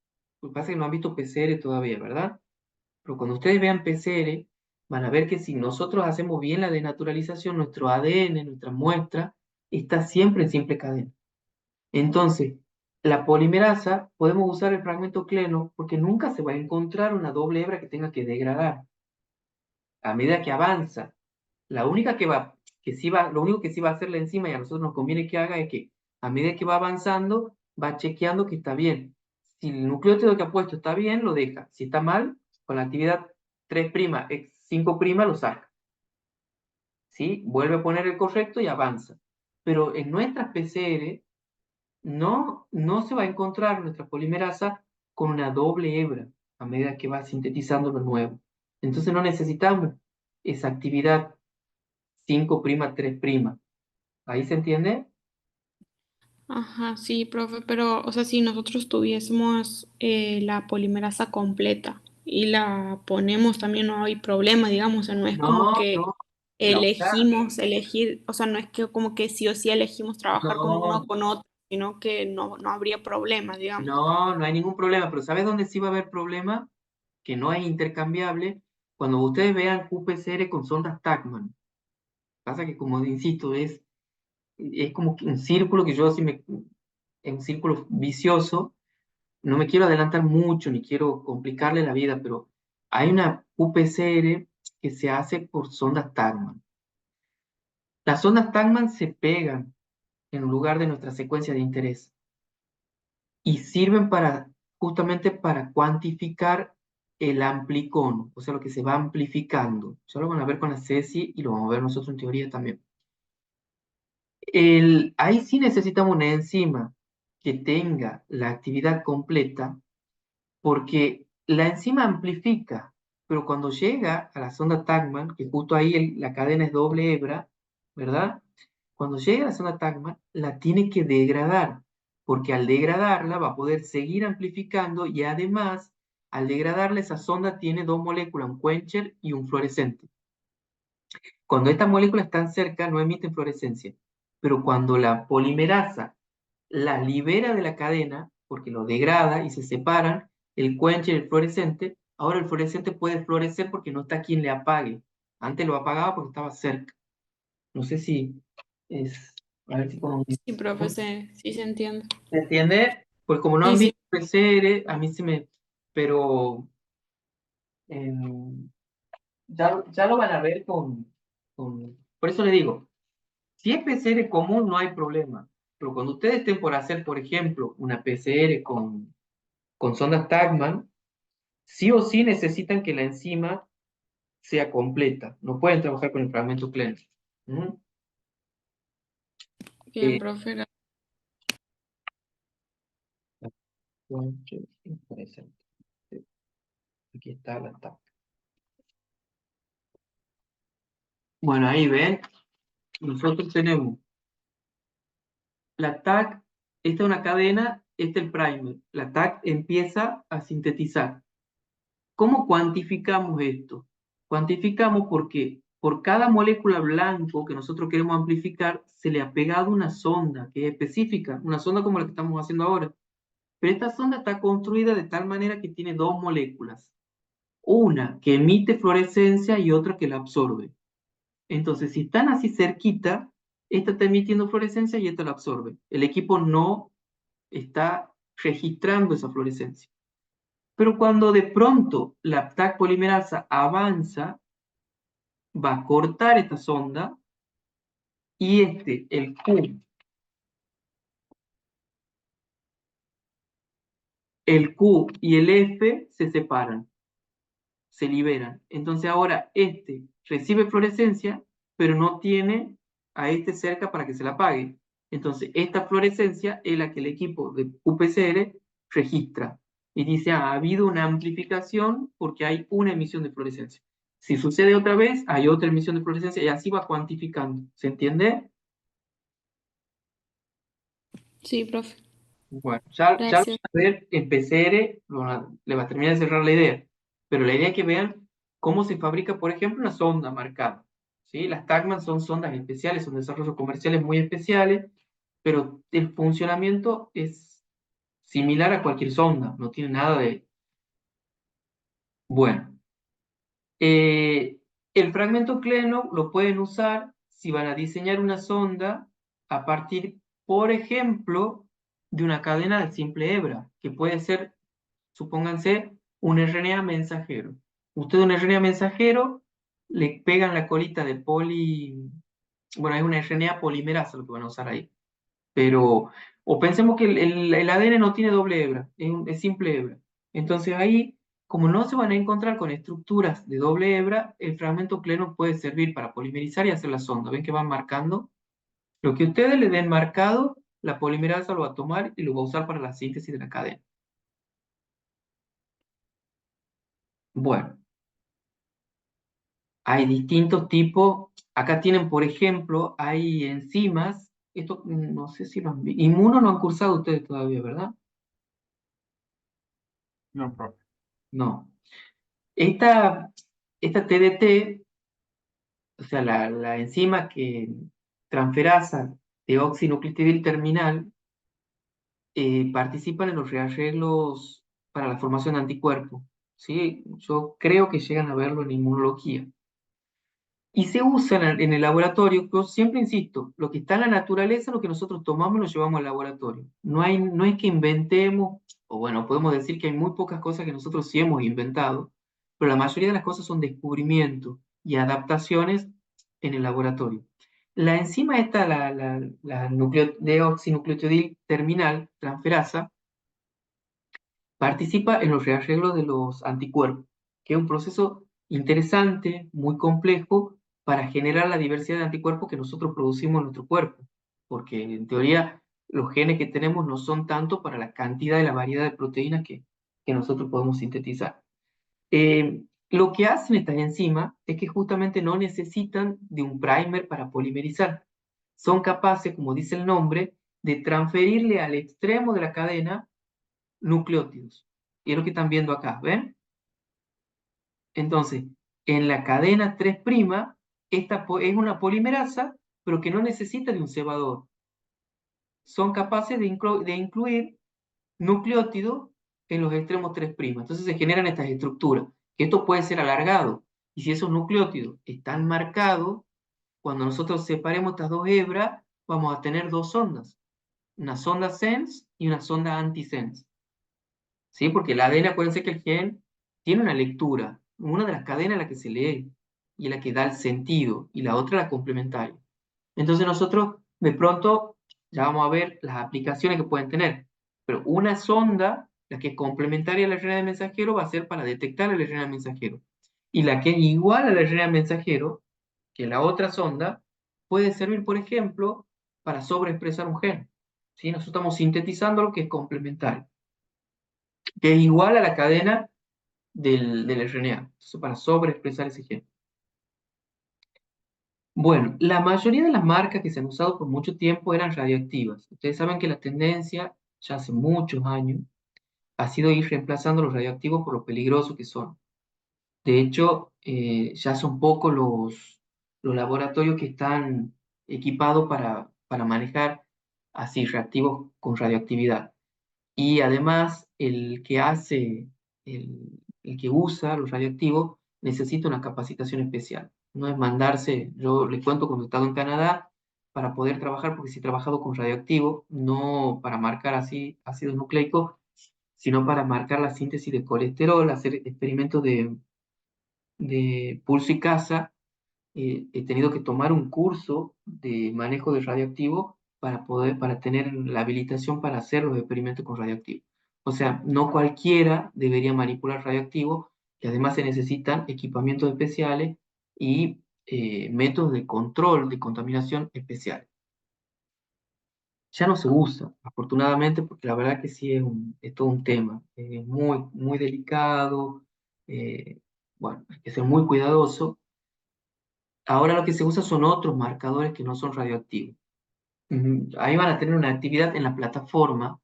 lo que pasa es que no han visto PCR todavía, ¿verdad? Pero cuando ustedes vean PCR, van a ver que si nosotros hacemos bien la desnaturalización, nuestro ADN, nuestra muestra, está siempre en simple cadena. Entonces, la polimerasa, podemos usar el fragmento cleno porque nunca se va a encontrar una doble hebra que tenga que degradar. A medida que avanza, la única lo único que sí va a hacer la enzima y a nosotros nos conviene que haga es que a medida que va avanzando, va chequeando que está bien. Si el nucleótido que ha puesto está bien, lo deja. Si está mal, con la actividad 3' 5' lo saca. ¿Sí? Vuelve a poner el correcto y avanza. Pero en nuestras PCR no se va a encontrar nuestra polimerasa con una doble hebra a medida que va sintetizando lo nuevo. Entonces no necesitamos esa actividad 5', 3'. ¿Ahí se entiende? Ajá, sí, profe, pero, o sea, si nosotros tuviésemos la polimerasa completa y la ponemos también, no hay problema, digamos, o sea, no es como No, que no, la usar, elegimos elegir, o sea, no es que como que sí o sí elegimos trabajar con uno o no, con otro, sino que no habría problema, digamos. no hay ningún problema, pero ¿sabes dónde sí va a haber problema? Que no es intercambiable. Cuando ustedes vean QPCR con sondas Tacman, pasa que como insisto, es como que un círculo que yo sí es un círculo vicioso. No me quiero adelantar mucho ni quiero complicarle la vida, pero hay una UPCR que se hace por sondas Tagman. Las sondas Tagman se pegan en un lugar de nuestra secuencia de interés y sirven justamente para cuantificar el amplicón, o sea, lo que se va amplificando. Ya lo van a ver con la CESI y lo vamos a ver nosotros en teoría también. Ahí sí necesitamos una enzima que tenga la actividad completa, porque la enzima amplifica, pero cuando llega a la sonda Tachmann, que justo ahí la cadena es doble hebra, ¿verdad? Cuando llega a la sonda Tachmann, la tiene que degradar, porque al degradarla va a poder seguir amplificando y además, al degradarla, esa sonda tiene dos moléculas, un quencher y un fluorescente. Cuando estas moléculas están cerca, no emiten fluorescencia, pero cuando la polimerasa la libera de la cadena, porque lo degrada y se separan, el quencher y el fluorescente, ahora el fluorescente puede florecer porque no está quien le apague. Antes lo apagaba porque estaba cerca. No sé si es... A ver si como... Sí, profe, sí se entiende. ¿Se entiende? Pues como no Sí, han sí, visto PCR, a mí se me... Pero em, ya lo van a ver Por eso le digo, si es PCR común no hay problema, pero cuando ustedes estén por hacer, por ejemplo, una PCR con sondas Tachmann, sí o sí necesitan que la enzima sea completa. No pueden trabajar con el fragmento Klein. ¿Mm? bien, Eh, profe. interesante. Aquí está la TAC. Bueno, ahí ven, nosotros tenemos la TAC, esta es una cadena, este es el primer. La TAC empieza a sintetizar. ¿Cómo cuantificamos esto? Cuantificamos porque por cada molécula blanco que nosotros queremos amplificar, se le ha pegado una sonda que es específica, una sonda como la que estamos haciendo ahora. Pero esta sonda está construida de tal manera que tiene dos moléculas. Una que emite fluorescencia y otra que la absorbe. Entonces, si están así cerquita, esta está emitiendo fluorescencia y esta la absorbe. El equipo no está registrando esa fluorescencia. Pero cuando de pronto la TAC polimerasa avanza, va a cortar esta sonda y el Q y el F se separan, se liberan. Entonces ahora recibe fluorescencia, pero no tiene a cerca para que se la apague. Entonces esta fluorescencia es la que el equipo de UPCR registra y dice, ha habido una amplificación porque hay una emisión de fluorescencia. Si sucede otra vez, hay otra emisión de fluorescencia y así va cuantificando. ¿Se entiende? Sí, profe. Bueno, ya lo van Gracias. a ver en PCR, le va a terminar de cerrar la idea, pero la idea es que vean cómo se fabrica, por ejemplo, una sonda marcada. ¿Sí? Las Tachmann son sondas especiales, son desarrollos comerciales muy especiales, pero el funcionamiento es similar a cualquier sonda, no tiene nada de... Bueno, eh, el fragmento Kleno lo pueden usar si van a diseñar una sonda a partir, por ejemplo, de una cadena de simple hebra, que puede ser, supónganse, un RNA mensajero. Usted un RNA mensajero, le pegan la colita de bueno, es una RNA polimerasa lo que van a usar ahí. Pero, o pensemos que el ADN no tiene doble hebra, es simple hebra. Entonces ahí, como no se van a encontrar con estructuras de doble hebra, el fragmento Kleno puede servir para polimerizar y hacer la sonda. ¿Ven que van marcando? Lo que ustedes le den marcado, la polimerasa lo va a tomar y lo va a usar para la síntesis de la cadena. Bueno, hay distintos tipos. Acá tienen, por ejemplo, hay enzimas. Esto no sé si lo han visto. Inmuno no han cursado ustedes todavía, ¿verdad? No, profe. No. Esta TDT, o sea, la enzima que transferasa deoxinucleotidil terminal, participan en los rearreglos para la formación de anticuerpos. ¿Sí? Yo creo que llegan a verlo en inmunología. Y se usa en el laboratorio, yo siempre insisto, lo que está en la naturaleza, lo que nosotros tomamos, lo llevamos al laboratorio. No es que inventemos, o bueno, podemos decir que hay muy pocas cosas que nosotros sí hemos inventado, pero la mayoría de las cosas son descubrimientos y adaptaciones en el laboratorio. La enzima esta, la deoxinucleotidil terminal, transferasa, participa en los rearreglos de los anticuerpos, que es un proceso interesante, muy complejo, para generar la diversidad de anticuerpos que nosotros producimos en nuestro cuerpo. porque en teoría los genes que tenemos no son tanto para la cantidad y la variedad de proteínas que nosotros podemos sintetizar. Lo que hacen estas enzimas es que justamente no necesitan de un primer para polimerizar. Son capaces, como dice el nombre, de transferirle al extremo de la cadena nucleótidos. Y es lo que están viendo acá, ¿ven? Entonces, en la cadena 3', esta es una polimerasa, pero que no necesita de un cebador. Son capaces de incluir nucleótidos en los extremos 3'. Entonces se generan estas estructuras, que esto puede ser alargado. Y si esos nucleótidos están marcados, cuando nosotros separemos estas dos hebras, vamos a tener dos sondas. Una sonda sense y una sonda antisense. ¿Sí? Porque el ADN, acuérdense que el gen tiene una lectura, una de las cadenas es la que se lee y la que da el sentido, y la otra la complementaria. Entonces nosotros de pronto ya vamos a ver las aplicaciones que pueden tener, pero una sonda, la que es complementaria a la RNA de mensajero, va a ser para detectar el RNA mensajero. Y la que es igual al RNA mensajero, que la otra sonda, puede servir, por ejemplo, para sobreexpresar un gen. ¿Sí? Nosotros estamos sintetizando lo que es complementario, que es igual a la cadena del RNA, entonces, para sobreexpresar ese gen. Bueno, la mayoría de las marcas que se han usado por mucho tiempo eran radioactivas. Ustedes saben que la tendencia, ya hace muchos años, ha sido ir reemplazando los radioactivos por lo peligrosos que son. De hecho, ya son pocos los laboratorios que están equipados para manejar así reactivos con radioactividad. Y además, el que usa los radioactivos necesita una capacitación especial. No es mandarse, yo les cuento cuando he estado en Canadá, para poder trabajar, porque sí he trabajado con radioactivos, no para marcar así ácidos nucleicos, sino para marcar la síntesis de colesterol, hacer experimentos de pulso y casa. He tenido que tomar un curso de manejo de radioactivo para tener la habilitación para hacer los experimentos con radioactivo. O sea, no cualquiera debería manipular radioactivo, que además se necesitan equipamientos especiales y métodos de control de contaminación especiales. Ya no se usa, afortunadamente, porque la verdad que sí es todo un tema, es muy, muy delicado, bueno, hay que ser muy cuidadoso. Ahora lo que se usa son otros marcadores que no son radioactivos. Ahí van a tener una actividad en la plataforma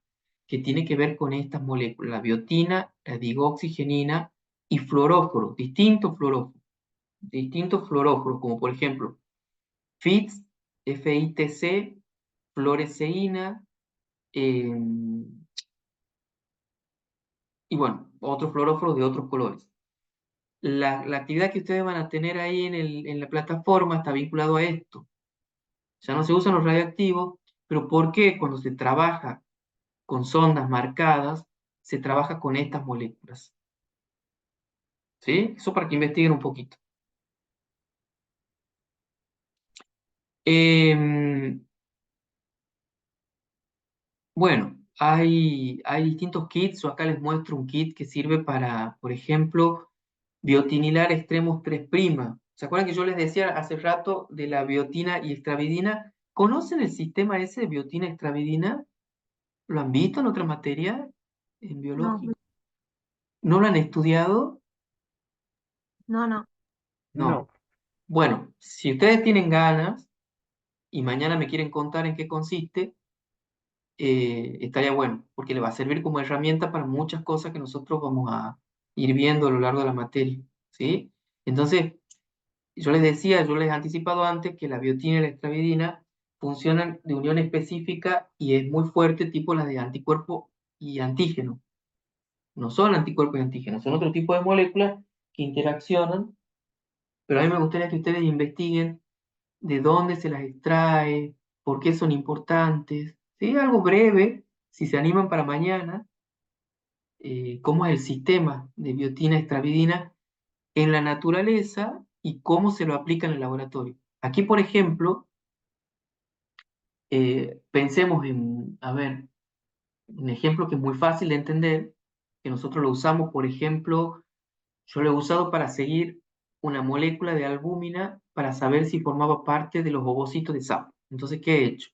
que tiene que ver con estas moléculas, la biotina, la digoxigenina y fluoróforo, distintos fluoróforos, como por ejemplo FITC, FITC, fluoresceína, eh, y bueno, otros fluoróforos de otros colores. La actividad que ustedes van a tener ahí en la plataforma está vinculado a esto. Ya no se usan los radioactivos, pero ¿por qué cuando se trabaja con sondas marcadas, se trabaja con estas moléculas? ¿Sí? Eso para que investiguen un poquito. Em, bueno, hay distintos kits, o acá les muestro un kit que sirve para, por ejemplo, biotinilar extremos 3'. ¿Se acuerdan que yo les decía hace rato de la biotina y extravidina? ¿Conocen el sistema ese de biotina extravidina? ¿Lo han visto en otra materia en No, biológica? ¿No lo han estudiado? no. No. Bueno, si ustedes tienen ganas y mañana me quieren contar en qué consiste, estaría bueno, porque le va a servir como herramienta para muchas cosas que nosotros vamos a ir viendo a lo largo de la materia, ¿sí? Entonces, yo les decía, yo les he anticipado antes que la biotina y la extravidina funcionan de unión específica y es muy fuerte, tipo las de anticuerpo y antígeno. No son anticuerpos y antígenos, son otro tipo de moléculas que interaccionan, pero a mí me gustaría que ustedes investiguen de dónde se las extrae, por qué son importantes. ¿Sí? Algo breve, si se animan para mañana, cómo es el sistema de biotina extravidina en la naturaleza y cómo se lo aplica en el laboratorio. Aquí, por ejemplo, pensemos en, a ver, un ejemplo que es muy fácil de entender, que nosotros lo usamos, por ejemplo, yo lo he usado para seguir una molécula de albúmina para saber si formaba parte de los ovocitos de sapo. Entonces, ¿qué he hecho?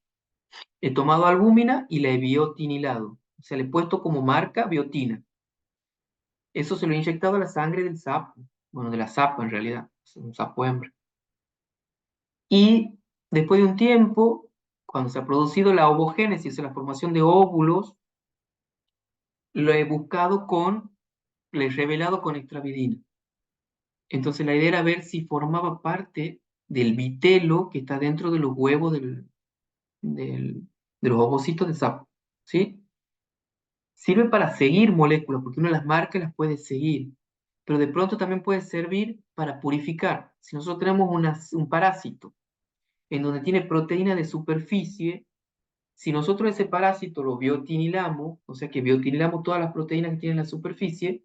He tomado albúmina y la he biotinilado. O sea, le he puesto como marca biotina. Eso se lo he inyectado a la sangre del sapo. Bueno, de la sapa en realidad. Es un sapo hembra. Y después de un tiempo, cuando se ha producido la ovogénesis, la formación de óvulos, lo he buscado le he revelado con extravidina. Entonces la idea era ver si formaba parte del vitelo que está dentro de los huevos de los ovocitos de sapo, ¿sí? Sirve para seguir moléculas, porque uno las marca y las puede seguir, pero de pronto también puede servir para purificar. Si nosotros tenemos un parásito en donde tiene proteína de superficie, si nosotros ese parásito lo biotinilamos, o sea que biotinilamos todas las proteínas que tiene en la superficie,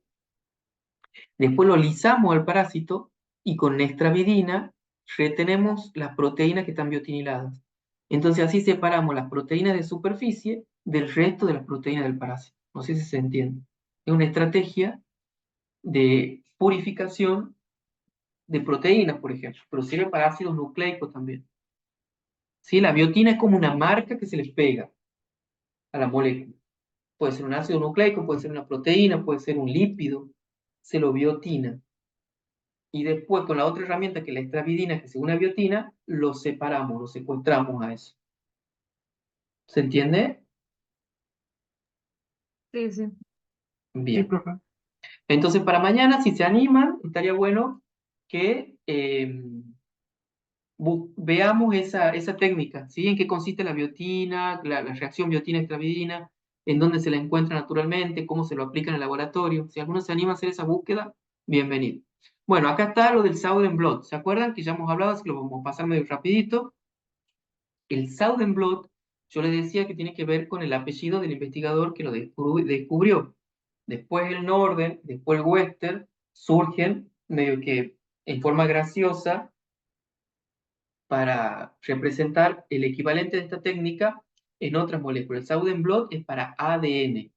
después lo lisamos al parásito y con nextravidina retenemos las proteínas que están biotiniladas. Entonces así separamos las proteínas de superficie del resto de las proteínas del parásito. No sé si se entiende. Es una estrategia de purificación de proteínas, por ejemplo, pero sirve para ácidos nucleicos también. ¿Sí? La biotina es como una marca que se les pega a la molécula. Puede ser un ácido nucleico, puede ser una proteína, puede ser un lípido. Se lo biotina. Y después con la otra herramienta que es la extravidina, que es una biotina, lo separamos, lo secuestramos a eso. ¿Se entiende? Sí, sí. Sí, Bien. profe. Entonces para mañana, si se animan, estaría bueno que veamos esa técnica, ¿sí? En qué consiste la biotina, la reacción biotina-extravidina, en dónde se la encuentra naturalmente, cómo se lo aplica en el laboratorio. Si alguno se anima a hacer esa búsqueda, bienvenido. Bueno, acá está lo del Southern Blot. ¿Se acuerdan que ya hemos hablado? Así que lo vamos a pasar medio rapidito. El Southern Blot, yo les decía que tiene que ver con el apellido del investigador que lo descubrió. Después el Northern, después el Western, surgen medio que en forma graciosa para representar el equivalente de esta técnica en otras moléculas. El Southern Blot es para ADN,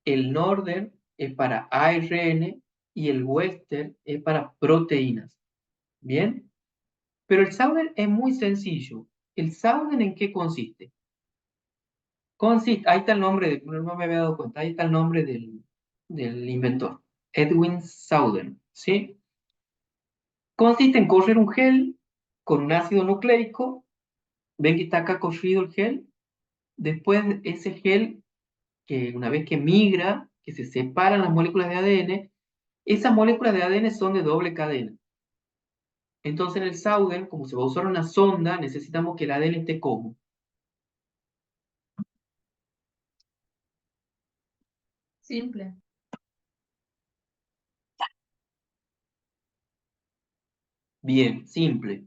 el Northern es para ARN y el Western es para proteínas. ¿Bien? Pero el Southern es muy sencillo. ¿El Southern en qué consiste? Ahí está el nombre, no me había dado cuenta, ahí está el nombre del inventor, Edwin Southern, ¿sí? Consiste en correr un gel con un ácido nucleico, ven que está acá corrido el gel, después ese gel, que una vez que migra, que se separan las moléculas de ADN, esas moléculas de ADN son de doble cadena. Entonces en el Southern, como se va a usar una sonda, necesitamos que el ADN esté como. Simple. Bien, simple.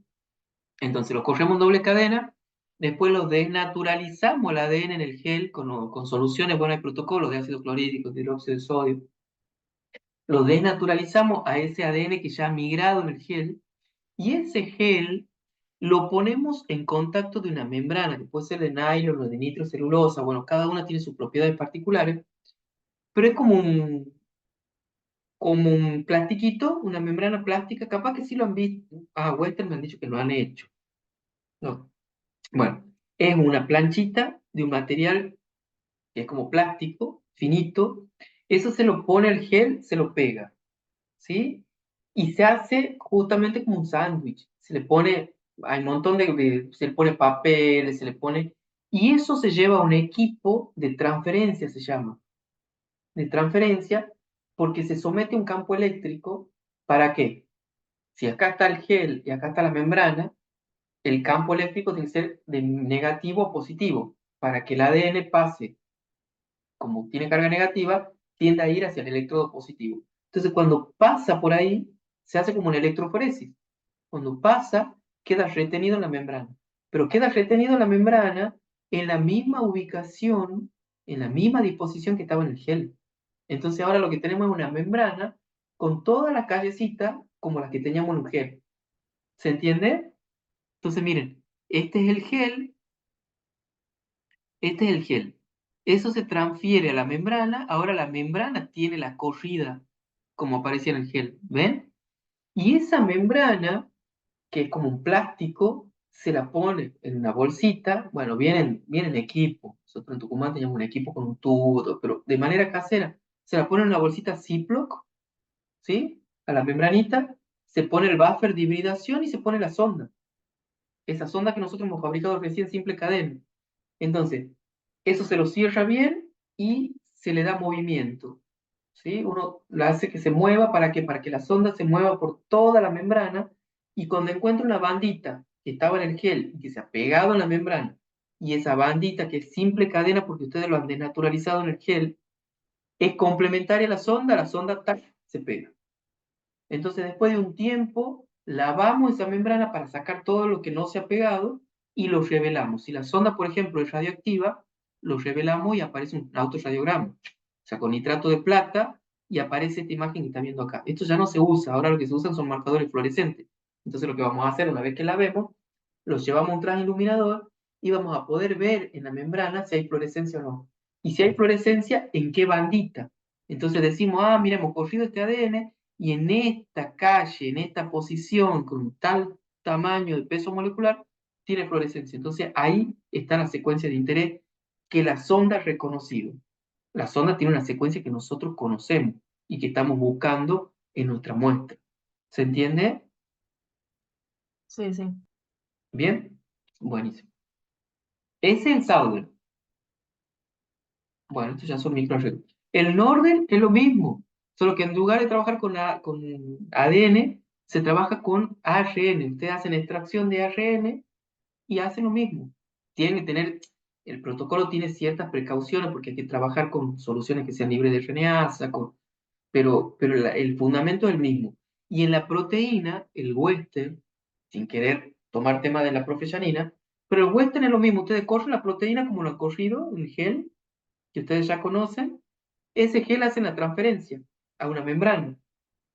Entonces lo corremos en doble cadena, después lo desnaturalizamos el ADN en el gel con soluciones, bueno, hay protocolos de ácido clorhídrico, de hidróxido de sodio. Lo desnaturalizamos a ese ADN que ya ha migrado en el gel y ese gel lo ponemos en contacto de una membrana, que puede ser de nylon o de nitrocelulosa, bueno, cada una tiene sus propiedades particulares, pero es como un plastiquito, una membrana plástica, capaz que sí lo han visto. Ah, Western me han dicho que lo han hecho. No. Bueno, es una planchita de un material que es como plástico, finito. Eso se lo pone al gel, se lo pega, ¿sí? Y se hace justamente como un sándwich. Se le pone, hay un montón se le pone papel, se le pone. Y eso se lleva a un equipo de transferencia, se llama. De transferencia, porque se somete a un campo eléctrico. ¿Para qué? Si acá está el gel y acá está la membrana, el campo eléctrico tiene que ser de negativo a positivo. Para que el ADN pase, como tiene carga negativa, tiende a ir hacia el electrodo positivo. Entonces, cuando pasa por ahí, se hace como una electroforesis. Cuando pasa, queda retenido en la membrana. Pero queda retenido en la membrana en la misma ubicación, en la misma disposición que estaba en el gel. Entonces, ahora lo que tenemos es una membrana con toda la callecita como las que teníamos en un gel. ¿Se entiende? Entonces, miren, este es el gel, este es el gel. Eso se transfiere a la membrana, ahora la membrana tiene la corrida, como aparecía en el gel, ¿ven? Y esa membrana, que es como un plástico, se la pone en una bolsita, bueno, vienen equipo, nosotros en Tucumán teníamos un equipo con un tubo, pero de manera casera, se la pone en una bolsita Ziploc, ¿sí? A la membranita, se pone el buffer de hibridación y se pone la sonda. Esa sonda que nosotros hemos fabricado recién simple cadena. Entonces, eso se lo cierra bien y se le da movimiento, ¿sí? Uno la hace que se mueva para que la sonda se mueva por toda la membrana y cuando encuentra una bandita que estaba en el gel y que se ha pegado en la membrana y esa bandita que es simple cadena porque ustedes lo han desnaturalizado en el gel, es complementaria a la sonda tac, se pega. Entonces, después de un tiempo, lavamos esa membrana para sacar todo lo que no se ha pegado y lo revelamos. Si la sonda, por ejemplo, es radioactiva, lo revelamos y aparece un autorradiograma. O sea, con nitrato de plata y aparece esta imagen que está viendo acá. Esto ya no se usa, ahora lo que se usan son marcadores fluorescentes. Entonces, lo que vamos a hacer una vez que la vemos, los llevamos a un transiluminador y vamos a poder ver en la membrana si hay fluorescencia o no. Y si hay fluorescencia, en qué bandita. Entonces decimos, ah, mira, hemos corrido este ADN y en esta calle, en esta posición, con tal tamaño de peso molecular, tiene fluorescencia. Entonces ahí está la secuencia de interés que la sonda ha reconocido. La sonda tiene una secuencia que nosotros conocemos y que estamos buscando en nuestra muestra. ¿Se entiende? Sí, sí. ¿Bien? Buenísimo. Ese es el Sauer. Bueno, estos ya son microarreglos. El Norden es lo mismo, solo que en lugar de trabajar con ADN, se trabaja con ARN. Ustedes hacen extracción de ARN y hacen lo mismo. Tienen que tener, el protocolo tiene ciertas precauciones porque hay que trabajar con soluciones que sean libres de RNA, pero el fundamento es el mismo. Y en la proteína, el western, sin querer tomar tema de la profe Janina, pero el western es lo mismo. Ustedes corren la proteína como lo han corrido, el gel, que ustedes ya conocen, ese gel hace la transferencia a una membrana.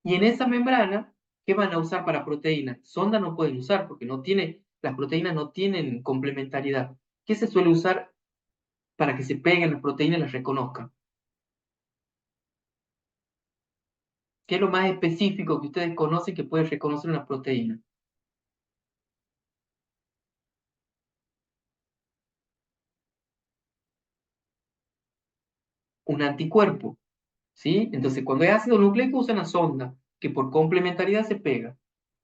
Y en esa membrana, ¿qué van a usar para proteínas? Sonda no pueden usar porque las proteínas no tienen complementariedad. ¿Qué se suele usar para que se peguen las proteínas y las reconozcan? ¿Qué es lo más específico que ustedes conocen que puede reconocer una proteína? Un anticuerpo, ¿sí? Entonces, cuando es ácido nucleico usan la sonda, que por complementariedad se pega.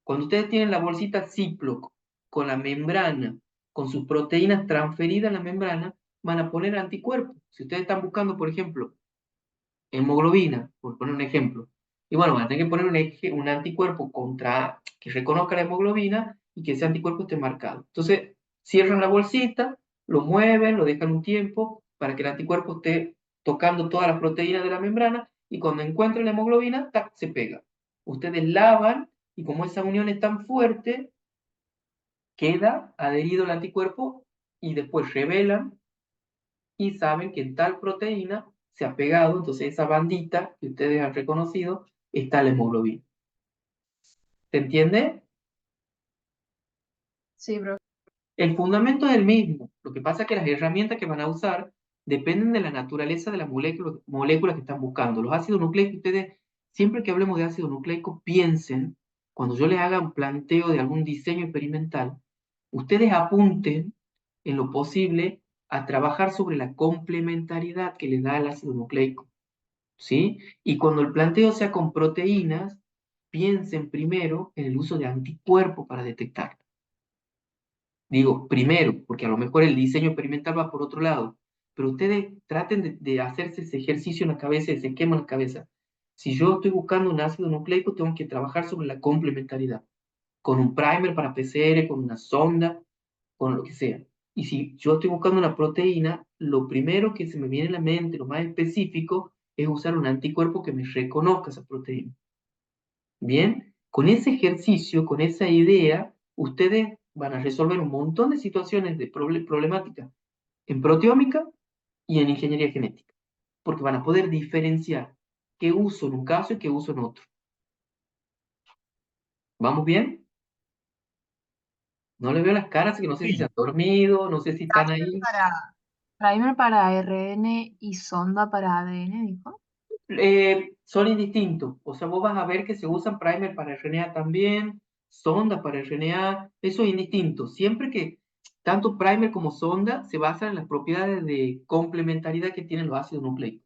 Cuando ustedes tienen la bolsita Ziploc con la membrana, con sus proteínas transferidas a la membrana, van a poner anticuerpos. Si ustedes están buscando, por ejemplo, hemoglobina, por poner un ejemplo, y bueno, van a tener que poner un anticuerpo que reconozca la hemoglobina y que ese anticuerpo esté marcado. Entonces, cierran la bolsita, lo mueven, lo dejan un tiempo para que el anticuerpo esté tocando todas las proteínas de la membrana y cuando encuentren la hemoglobina, ¡tac!, se pega. Ustedes lavan y como esa unión es tan fuerte, queda adherido el anticuerpo y después revelan y saben que en tal proteína se ha pegado, entonces esa bandita que ustedes han reconocido está la hemoglobina. ¿Se entiende? Sí, bro. El fundamento es el mismo. Lo que pasa es que las herramientas que van a usar dependen de la naturaleza de la molécula que están buscando. Los ácidos nucleicos, ustedes, siempre que hablemos de ácido nucleico, piensen, cuando yo les haga un planteo de algún diseño experimental, ustedes apunten en lo posible a trabajar sobre la complementariedad que les da el ácido nucleico, ¿sí? Y cuando el planteo sea con proteínas, piensen primero en el uso de anticuerpos para detectar. Digo, primero, porque a lo mejor el diseño experimental va por otro lado, pero ustedes traten de hacerse ese ejercicio en la cabeza, ese esquema en la cabeza. Si yo estoy buscando un ácido nucleico, tengo que trabajar sobre la complementariedad, con un primer para PCR, con una sonda, con lo que sea. Y si yo estoy buscando una proteína, lo primero que se me viene a la mente, lo más específico, es usar un anticuerpo que me reconozca esa proteína. Bien, con ese ejercicio, con esa idea, ustedes van a resolver un montón de situaciones de problemática en proteómica y en ingeniería genética, porque van a poder diferenciar qué uso en un caso y qué uso en otro. ¿Vamos bien? No les veo las caras, así que no sé si se han dormido, no sé si están ahí. Primer para ARN y sonda para ADN, dijo. Son indistintos, o sea, vos vas a ver que se usan primer para RNA también, sonda para RNA, eso es indistinto. Siempre que tanto primer como sonda se basan en las propiedades de complementariedad que tienen los ácidos nucleicos.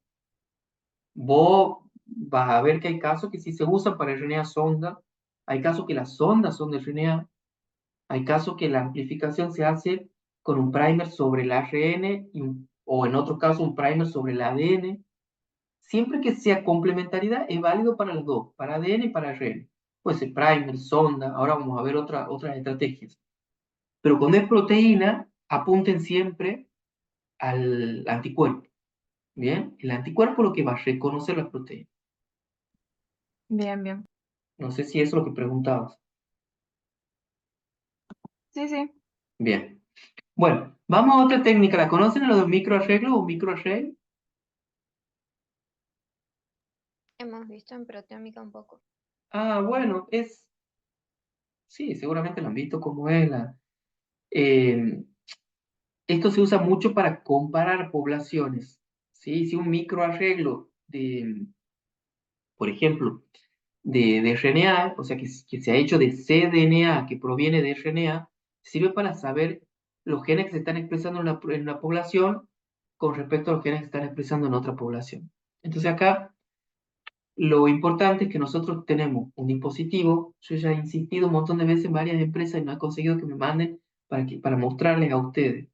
Vos vas a ver que hay casos que sí se usan para RNA sonda, hay casos que las sondas son de RNA, hay casos que la amplificación se hace con un primer sobre el ARN o en otro caso un primer sobre el ADN. Siempre que sea complementariedad es válido para los dos, para ADN y para ARN. Puede ser primer, sonda, ahora vamos a ver otras estrategias. Pero cuando es proteína, apunten siempre al anticuerpo. ¿Bien? El anticuerpo es lo que va a reconocer las proteínas. Bien, bien. No sé si eso es lo que preguntabas. Sí, sí. Bien. Bueno, vamos a otra técnica. ¿La conocen, lo de microarreglo o microarray? Hemos visto en proteómica un poco. Ah, bueno, sí, seguramente lo han visto como es eh, esto se usa mucho para comparar poblaciones, ¿sí? Si un microarreglo por ejemplo, de RNA, o sea, que se ha hecho de cDNA, que proviene de RNA, sirve para saber los genes que se están expresando en una población con respecto a los genes que se están expresando en otra población. Entonces acá lo importante es que nosotros tenemos un dispositivo. Yo ya he insistido un montón de veces en varias empresas y no he conseguido que me manden para mostrarles a ustedes.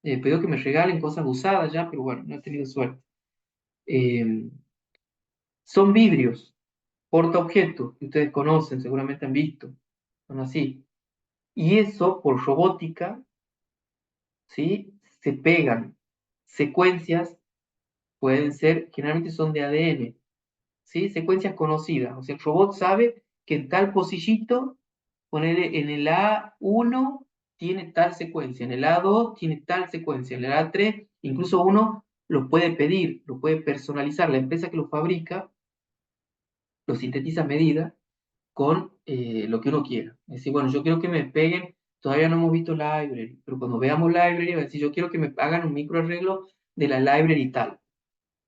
He pedido que me regalen cosas usadas ya, pero bueno, no he tenido suerte. Eh, Son vidrios, portaobjetos, que ustedes conocen, seguramente han visto. Son así. Y eso, por robótica, ¿sí? Se pegan secuencias, pueden ser, generalmente son de ADN, ¿sí? Secuencias conocidas. O sea, el robot sabe que en tal pocillito, poner en el A1 tiene tal secuencia, en el A2 tiene tal secuencia, en el A3 incluso uno lo puede pedir, lo puede personalizar. La empresa que lo fabrica lo sintetiza a medida con lo que uno quiera. Es decir, bueno, yo quiero que me peguen, todavía no hemos visto library, pero cuando veamos library, va a decir, yo quiero que me hagan un microarreglo de la library tal.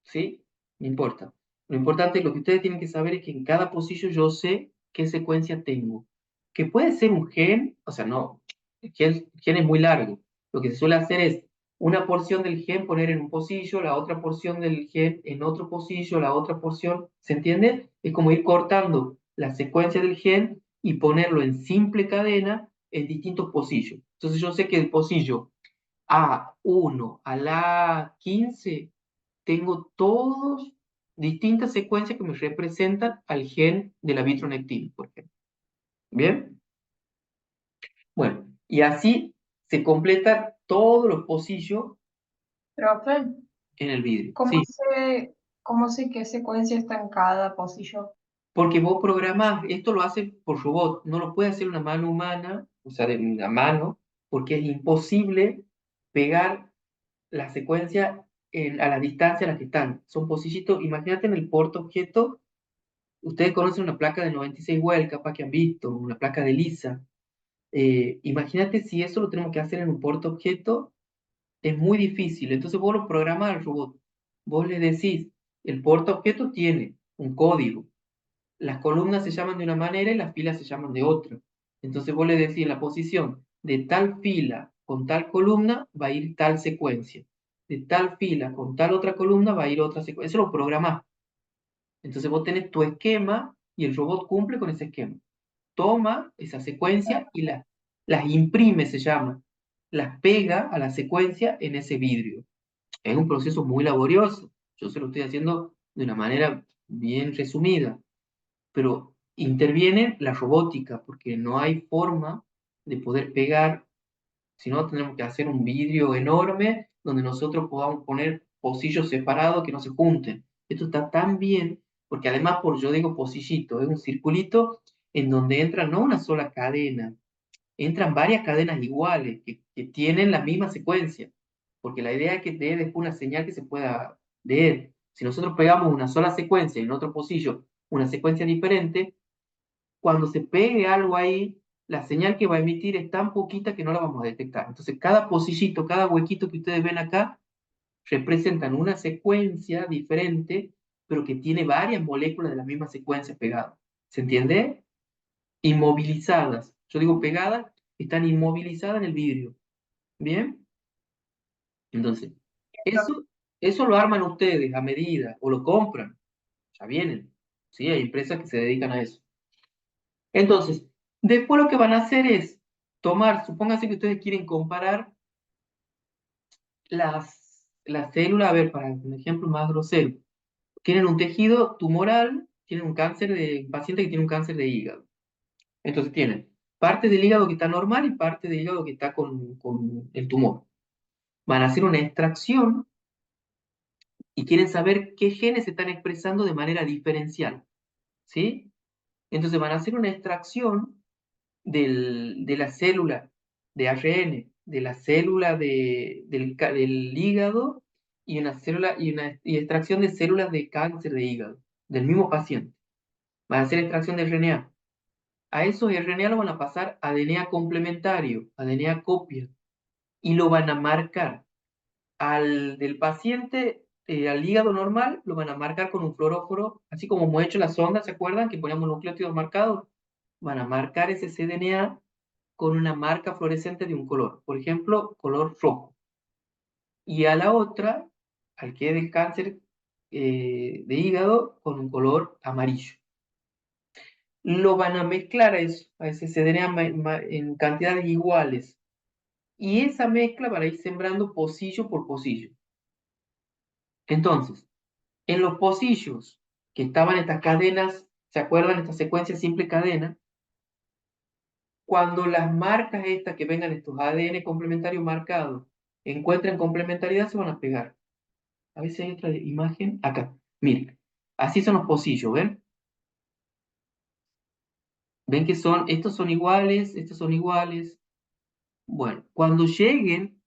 ¿Sí? No importa. Lo importante, lo que ustedes tienen que saber es que en cada pocillo yo sé qué secuencia tengo. Que puede ser un gen, o sea, no, el gen es muy largo. Lo que se suele hacer es una porción del gen poner en un pocillo, la otra porción del gen en otro pocillo, la otra porción, ¿se entiende? Es como ir cortando la secuencia del gen y ponerlo en simple cadena en distintos pocillos. Entonces yo sé que el pocillo A1 a la 15 tengo todos distintas secuencias que me representan al gen de la vitronectina, por ejemplo. ¿Bien? Bueno, y así se completan todos los pocillos Profe, en el vidrio. ¿cómo Sí, cómo sé qué secuencia está en cada pocillo? porque vos programás, esto lo hace por robot, no lo puede hacer una mano humana, o sea, de una mano, porque es imposible pegar la secuencia a la distancia a la que están. Son pocillitos, imagínate en el portaobjeto. Ustedes conocen una placa de 96 Well, capaz que han visto, una placa de lisa. Imagínate si eso lo tenemos que hacer en un portaobjeto, es muy difícil. Entonces vos lo programás al robot. Vos le decís, el portaobjeto tiene un código. Las columnas se llaman de una manera y las filas se llaman de otra. Entonces vos le decís en la posición de tal fila con tal columna va a ir tal secuencia. De tal fila con tal otra columna va a ir otra secuencia. Eso lo programás. Entonces vos tenés tu esquema y el robot cumple con ese esquema. Toma esa secuencia y las imprime, se llama. Las pega a la secuencia en ese vidrio. Es un proceso muy laborioso. Yo se lo estoy haciendo de una manera bien resumida, pero interviene la robótica porque no hay forma de poder pegar. Si no, tenemos que hacer un vidrio enorme donde nosotros podamos poner pocillos separados que no se junten. Esto está tan bien, porque además, yo digo pocillito, es un circulito en donde entra no una sola cadena, entran varias cadenas iguales que tienen la misma secuencia, porque la idea es que dé después una señal que se pueda leer. Si nosotros pegamos una sola secuencia y en otro pocillo una secuencia diferente, cuando se pegue algo ahí, la señal que va a emitir es tan poquita que no la vamos a detectar. Entonces, cada pocillito, cada huequito que ustedes ven acá, representan una secuencia diferente, pero que tiene varias moléculas de la misma secuencia pegadas. ¿Se entiende? inmovilizadas. Yo digo pegadas, están inmovilizadas en el vidrio. ¿Bien? Entonces, eso, eso lo arman ustedes a medida o lo compran. Ya vienen. ¿Sí? Hay empresas que se dedican a eso. Entonces, después lo que van a hacer es tomar, supónganse que ustedes quieren comparar las células, a ver, para un ejemplo más grosero, tienen un tejido tumoral, tienen un paciente que tiene un cáncer de hígado. Entonces tienen parte del hígado que está normal y parte del hígado que está con el tumor. Van a hacer una extracción y quieren saber qué genes se están expresando de manera diferencial, ¿sí? Entonces van a hacer una extracción de la célula de ARN, de la célula del hígado y una célula y extracción de células de cáncer de hígado del mismo paciente. Van a hacer extracción de RNA. A esos RNA lo van a pasar a DNA complementario, a DNA copia, y lo van a marcar. Al del paciente, al hígado normal, lo van a marcar con un fluoróforo, así como hemos hecho la sonda, ¿se acuerdan? Que poníamos nucleótidos marcados. Van a marcar ese cDNA con una marca fluorescente de un color, por ejemplo, color rojo. Y a la otra, al que es del cáncer de hígado, con un color amarillo. Lo van a mezclar a ese cDNA en cantidades iguales. Y esa mezcla van a ir sembrando pocillo por pocillo. Entonces, en los pocillos que estaban estas cadenas, ¿se acuerdan? Esta secuencia simple cadena. Cuando las marcas estas que vengan estos ADN complementarios marcados encuentren complementariedad, se van a pegar. A ver si hay otra imagen. Acá. Miren. Así son los pocillos, ¿ven? Ven que estos son iguales, estos son iguales. Bueno, cuando lleguen,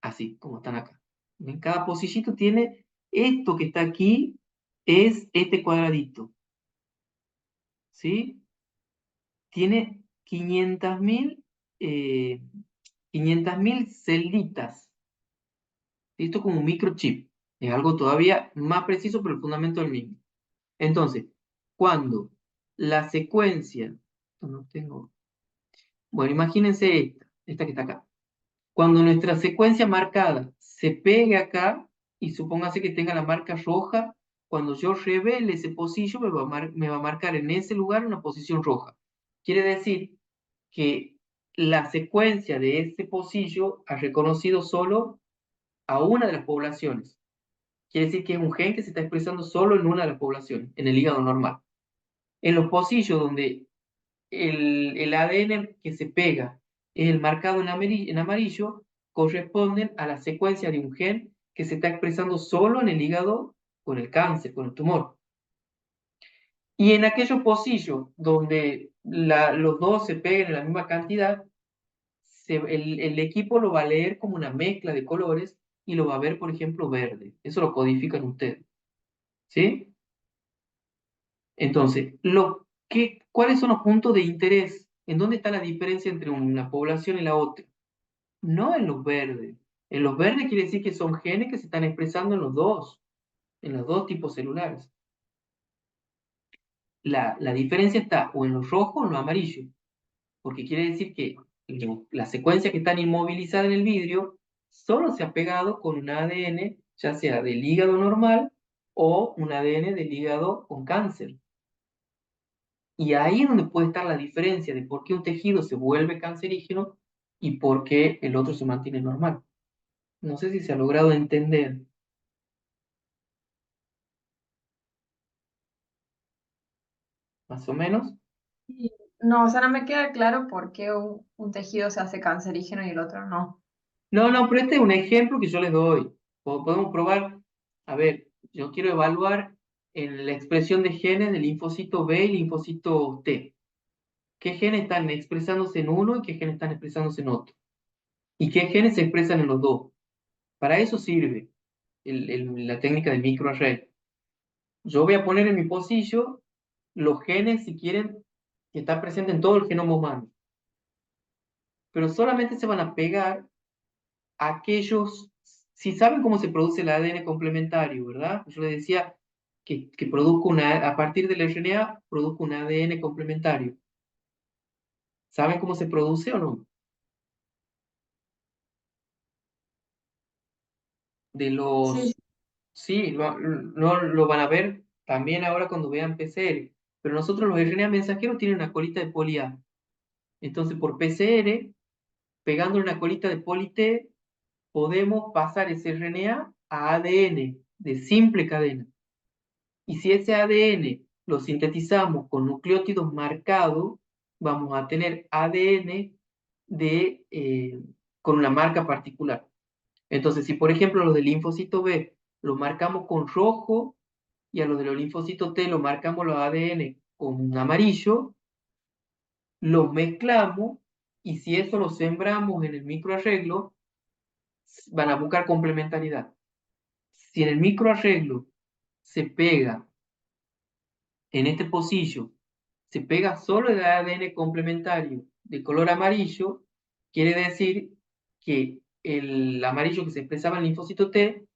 así como están acá. ¿Ven? Cada pocillito tiene esto que está aquí, es este cuadradito. ¿Sí? Tiene 500.000 celitas. Esto como un microchip. Es algo todavía más preciso, pero el fundamento es el mismo. Entonces, cuando la secuencia, no tengo, bueno, imagínense esta que está acá. Cuando nuestra secuencia marcada se pegue acá, y supóngase que tenga la marca roja, cuando yo revele ese pocillo, me va a marcar en ese lugar una posición roja. Quiere decir que la secuencia de ese pocillo ha reconocido solo a una de las poblaciones. Quiere decir que es un gen que se está expresando solo en una de las poblaciones, en el hígado normal. En los pocillos donde el ADN que se pega es el marcado en amarillo, corresponden a la secuencia de un gen que se está expresando solo en el hígado con el cáncer, con el tumor. Y en aquellos pocillos donde los dos se peguen en la misma cantidad, el equipo lo va a leer como una mezcla de colores y lo va a ver, por ejemplo, verde. Eso lo codifican ustedes. ¿Sí? Entonces, ¿cuáles son los puntos de interés? ¿En dónde está la diferencia entre una población y la otra? No en los verdes. En los verdes quiere decir que son genes que se están expresando en los dos tipos celulares. La diferencia está o en los rojos o en los amarillos, porque quiere decir que la secuencia que están inmovilizada en el vidrio solo se ha pegado con un ADN, ya sea del hígado normal o un ADN del hígado con cáncer. Y ahí es donde puede estar la diferencia de por qué un tejido se vuelve cancerígeno y por qué el otro se mantiene normal. No sé si se ha logrado entender, más o menos. Y no, o sea, no me queda claro por qué un tejido se hace cancerígeno y el otro no. No, no, pero este es un ejemplo que yo les doy. Podemos probar, a ver, yo quiero evaluar en la expresión de genes del linfocito B y linfocito T. ¿Qué genes están expresándose en uno y qué genes están expresándose en otro? ¿Y qué genes se expresan en los dos? Para eso sirve la técnica de microarray. Yo voy a poner en mi pocillo los genes, si quieren, que están presentes en todo el genoma humano. Pero solamente se van a pegar aquellos, si saben cómo se produce el ADN complementario, ¿verdad? Yo les decía que produzco a partir del RNA, produzco un ADN complementario. ¿Saben cómo se produce o no? De Sí, los... Sí, no lo van a ver también ahora cuando vean PCR, pero nosotros los RNA mensajeros tienen una colita de poli A. Entonces, por PCR, pegándole una colita de poli T, podemos pasar ese RNA a ADN de simple cadena. Y si ese ADN lo sintetizamos con nucleótidos marcados, vamos a tener ADN con una marca particular. Entonces, si por ejemplo los del linfocito B lo marcamos con rojo y a los de los linfocitos T lo marcamos los ADN con amarillo, los mezclamos y si eso lo sembramos en el microarreglo, van a buscar complementariedad. Si en el microarreglo se pega en este pocillo, se pega solo el ADN complementario de color amarillo, quiere decir que el amarillo que se expresaba en el linfocito T,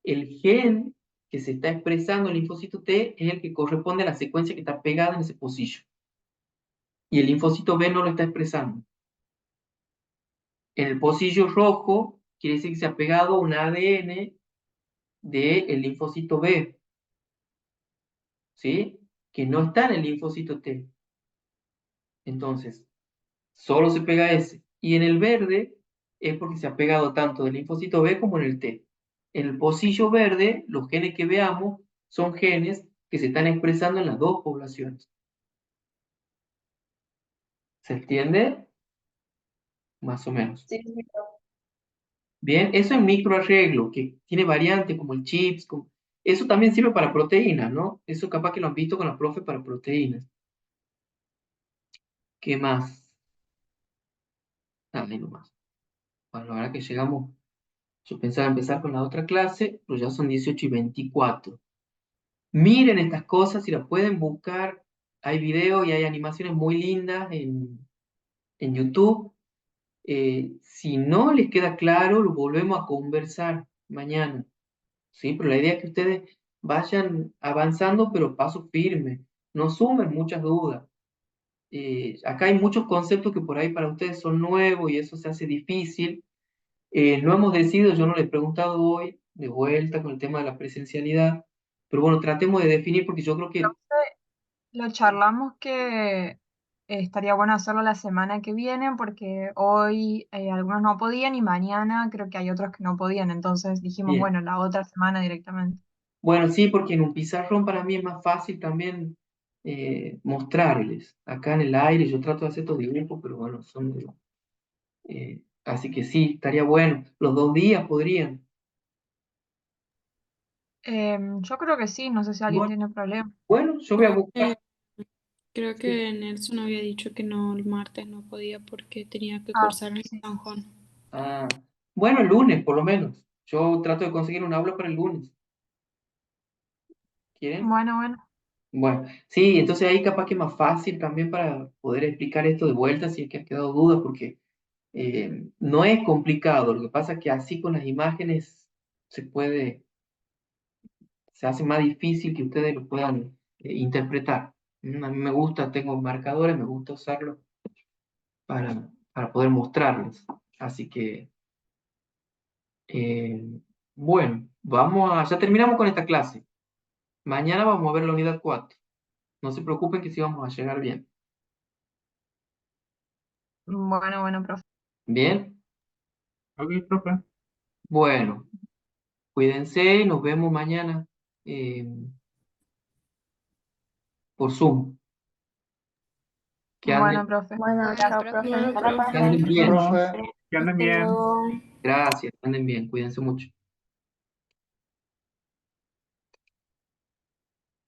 el gen que se está expresando en el linfocito T es el que corresponde a la secuencia que está pegada en ese pocillo. Y el linfocito B no lo está expresando. En el pocillo rojo quiere decir que se ha pegado un ADN del linfocito B, ¿sí? Que no está en el linfocito T. Entonces, solo se pega ese. Y en el verde es porque se ha pegado tanto del linfocito B como en el T. En el pocillo verde, los genes que veamos son genes que se están expresando en las dos poblaciones. ¿Se entiende? Más o menos. sí, sí, profe. Bien, eso es microarreglo, que tiene variantes como el chips. Eso también sirve para proteínas, ¿no? Eso capaz que lo han visto con la profe para proteínas. ¿Qué más? Dale nomás. Bueno, ahora que llegamos, yo pensaba empezar con la otra clase, pero ya son 18:24. Miren estas cosas, si las pueden buscar. Hay videos y hay animaciones muy lindas en YouTube. Si no les queda claro, lo volvemos a conversar mañana. ¿Sí? Pero la idea es que ustedes vayan avanzando, pero paso firme. No sumen muchas dudas. Acá hay muchos conceptos que por ahí para ustedes son nuevos y eso se hace difícil. No hemos decidido, yo no les he preguntado hoy, de vuelta con el tema de la presencialidad, pero bueno, tratemos de definir porque yo creo que Lo charlamos que estaría bueno hacerlo la semana que viene porque hoy algunos no podían y mañana creo que hay otros que no podían, entonces dijimos, bien. bueno, la otra semana directamente. Bueno, sí, porque en un pizarrón para mí es más fácil también mostrarles. Acá en el aire yo trato de hacer estos dibujos, pero bueno, así que sí, estaría bueno. Los 2 días podrían. Yo creo que sí, no sé si alguien Bueno, tiene problema. bueno, yo voy a Creo buscar. que, creo Sí. que Nelson había dicho que no, el martes no podía porque tenía que Ah, cursar en sí. San Juan. Ah, bueno, el lunes por lo menos. Yo trato de conseguir un aula para el lunes. ¿Quieren? Bueno, bueno. Bueno, sí, entonces ahí capaz que es más fácil también para poder explicar esto de vuelta si es que han quedado dudas, porque no es complicado. Lo que pasa es que así con las imágenes se hace más difícil que ustedes lo puedan interpretar. A mí me gusta, tengo marcadores, me gusta usarlos para poder mostrarles. Así que, eh, bueno, ya terminamos con esta clase. Mañana vamos a ver la unidad 4. No se preocupen que sí vamos a llegar bien. Bueno, bueno, profe. ¿Bien? Ok, profe. Bueno, cuídense y nos vemos mañana eh, por Zoom. Que anden, Bueno, profe. Bueno, Gracias. chao, Gracias, profe. profe. Bueno, Hasta la profe, que anden Chao, bien. próxima. profe. Que anden hasta bien. luego. Gracias, que anden bien. Cuídense mucho.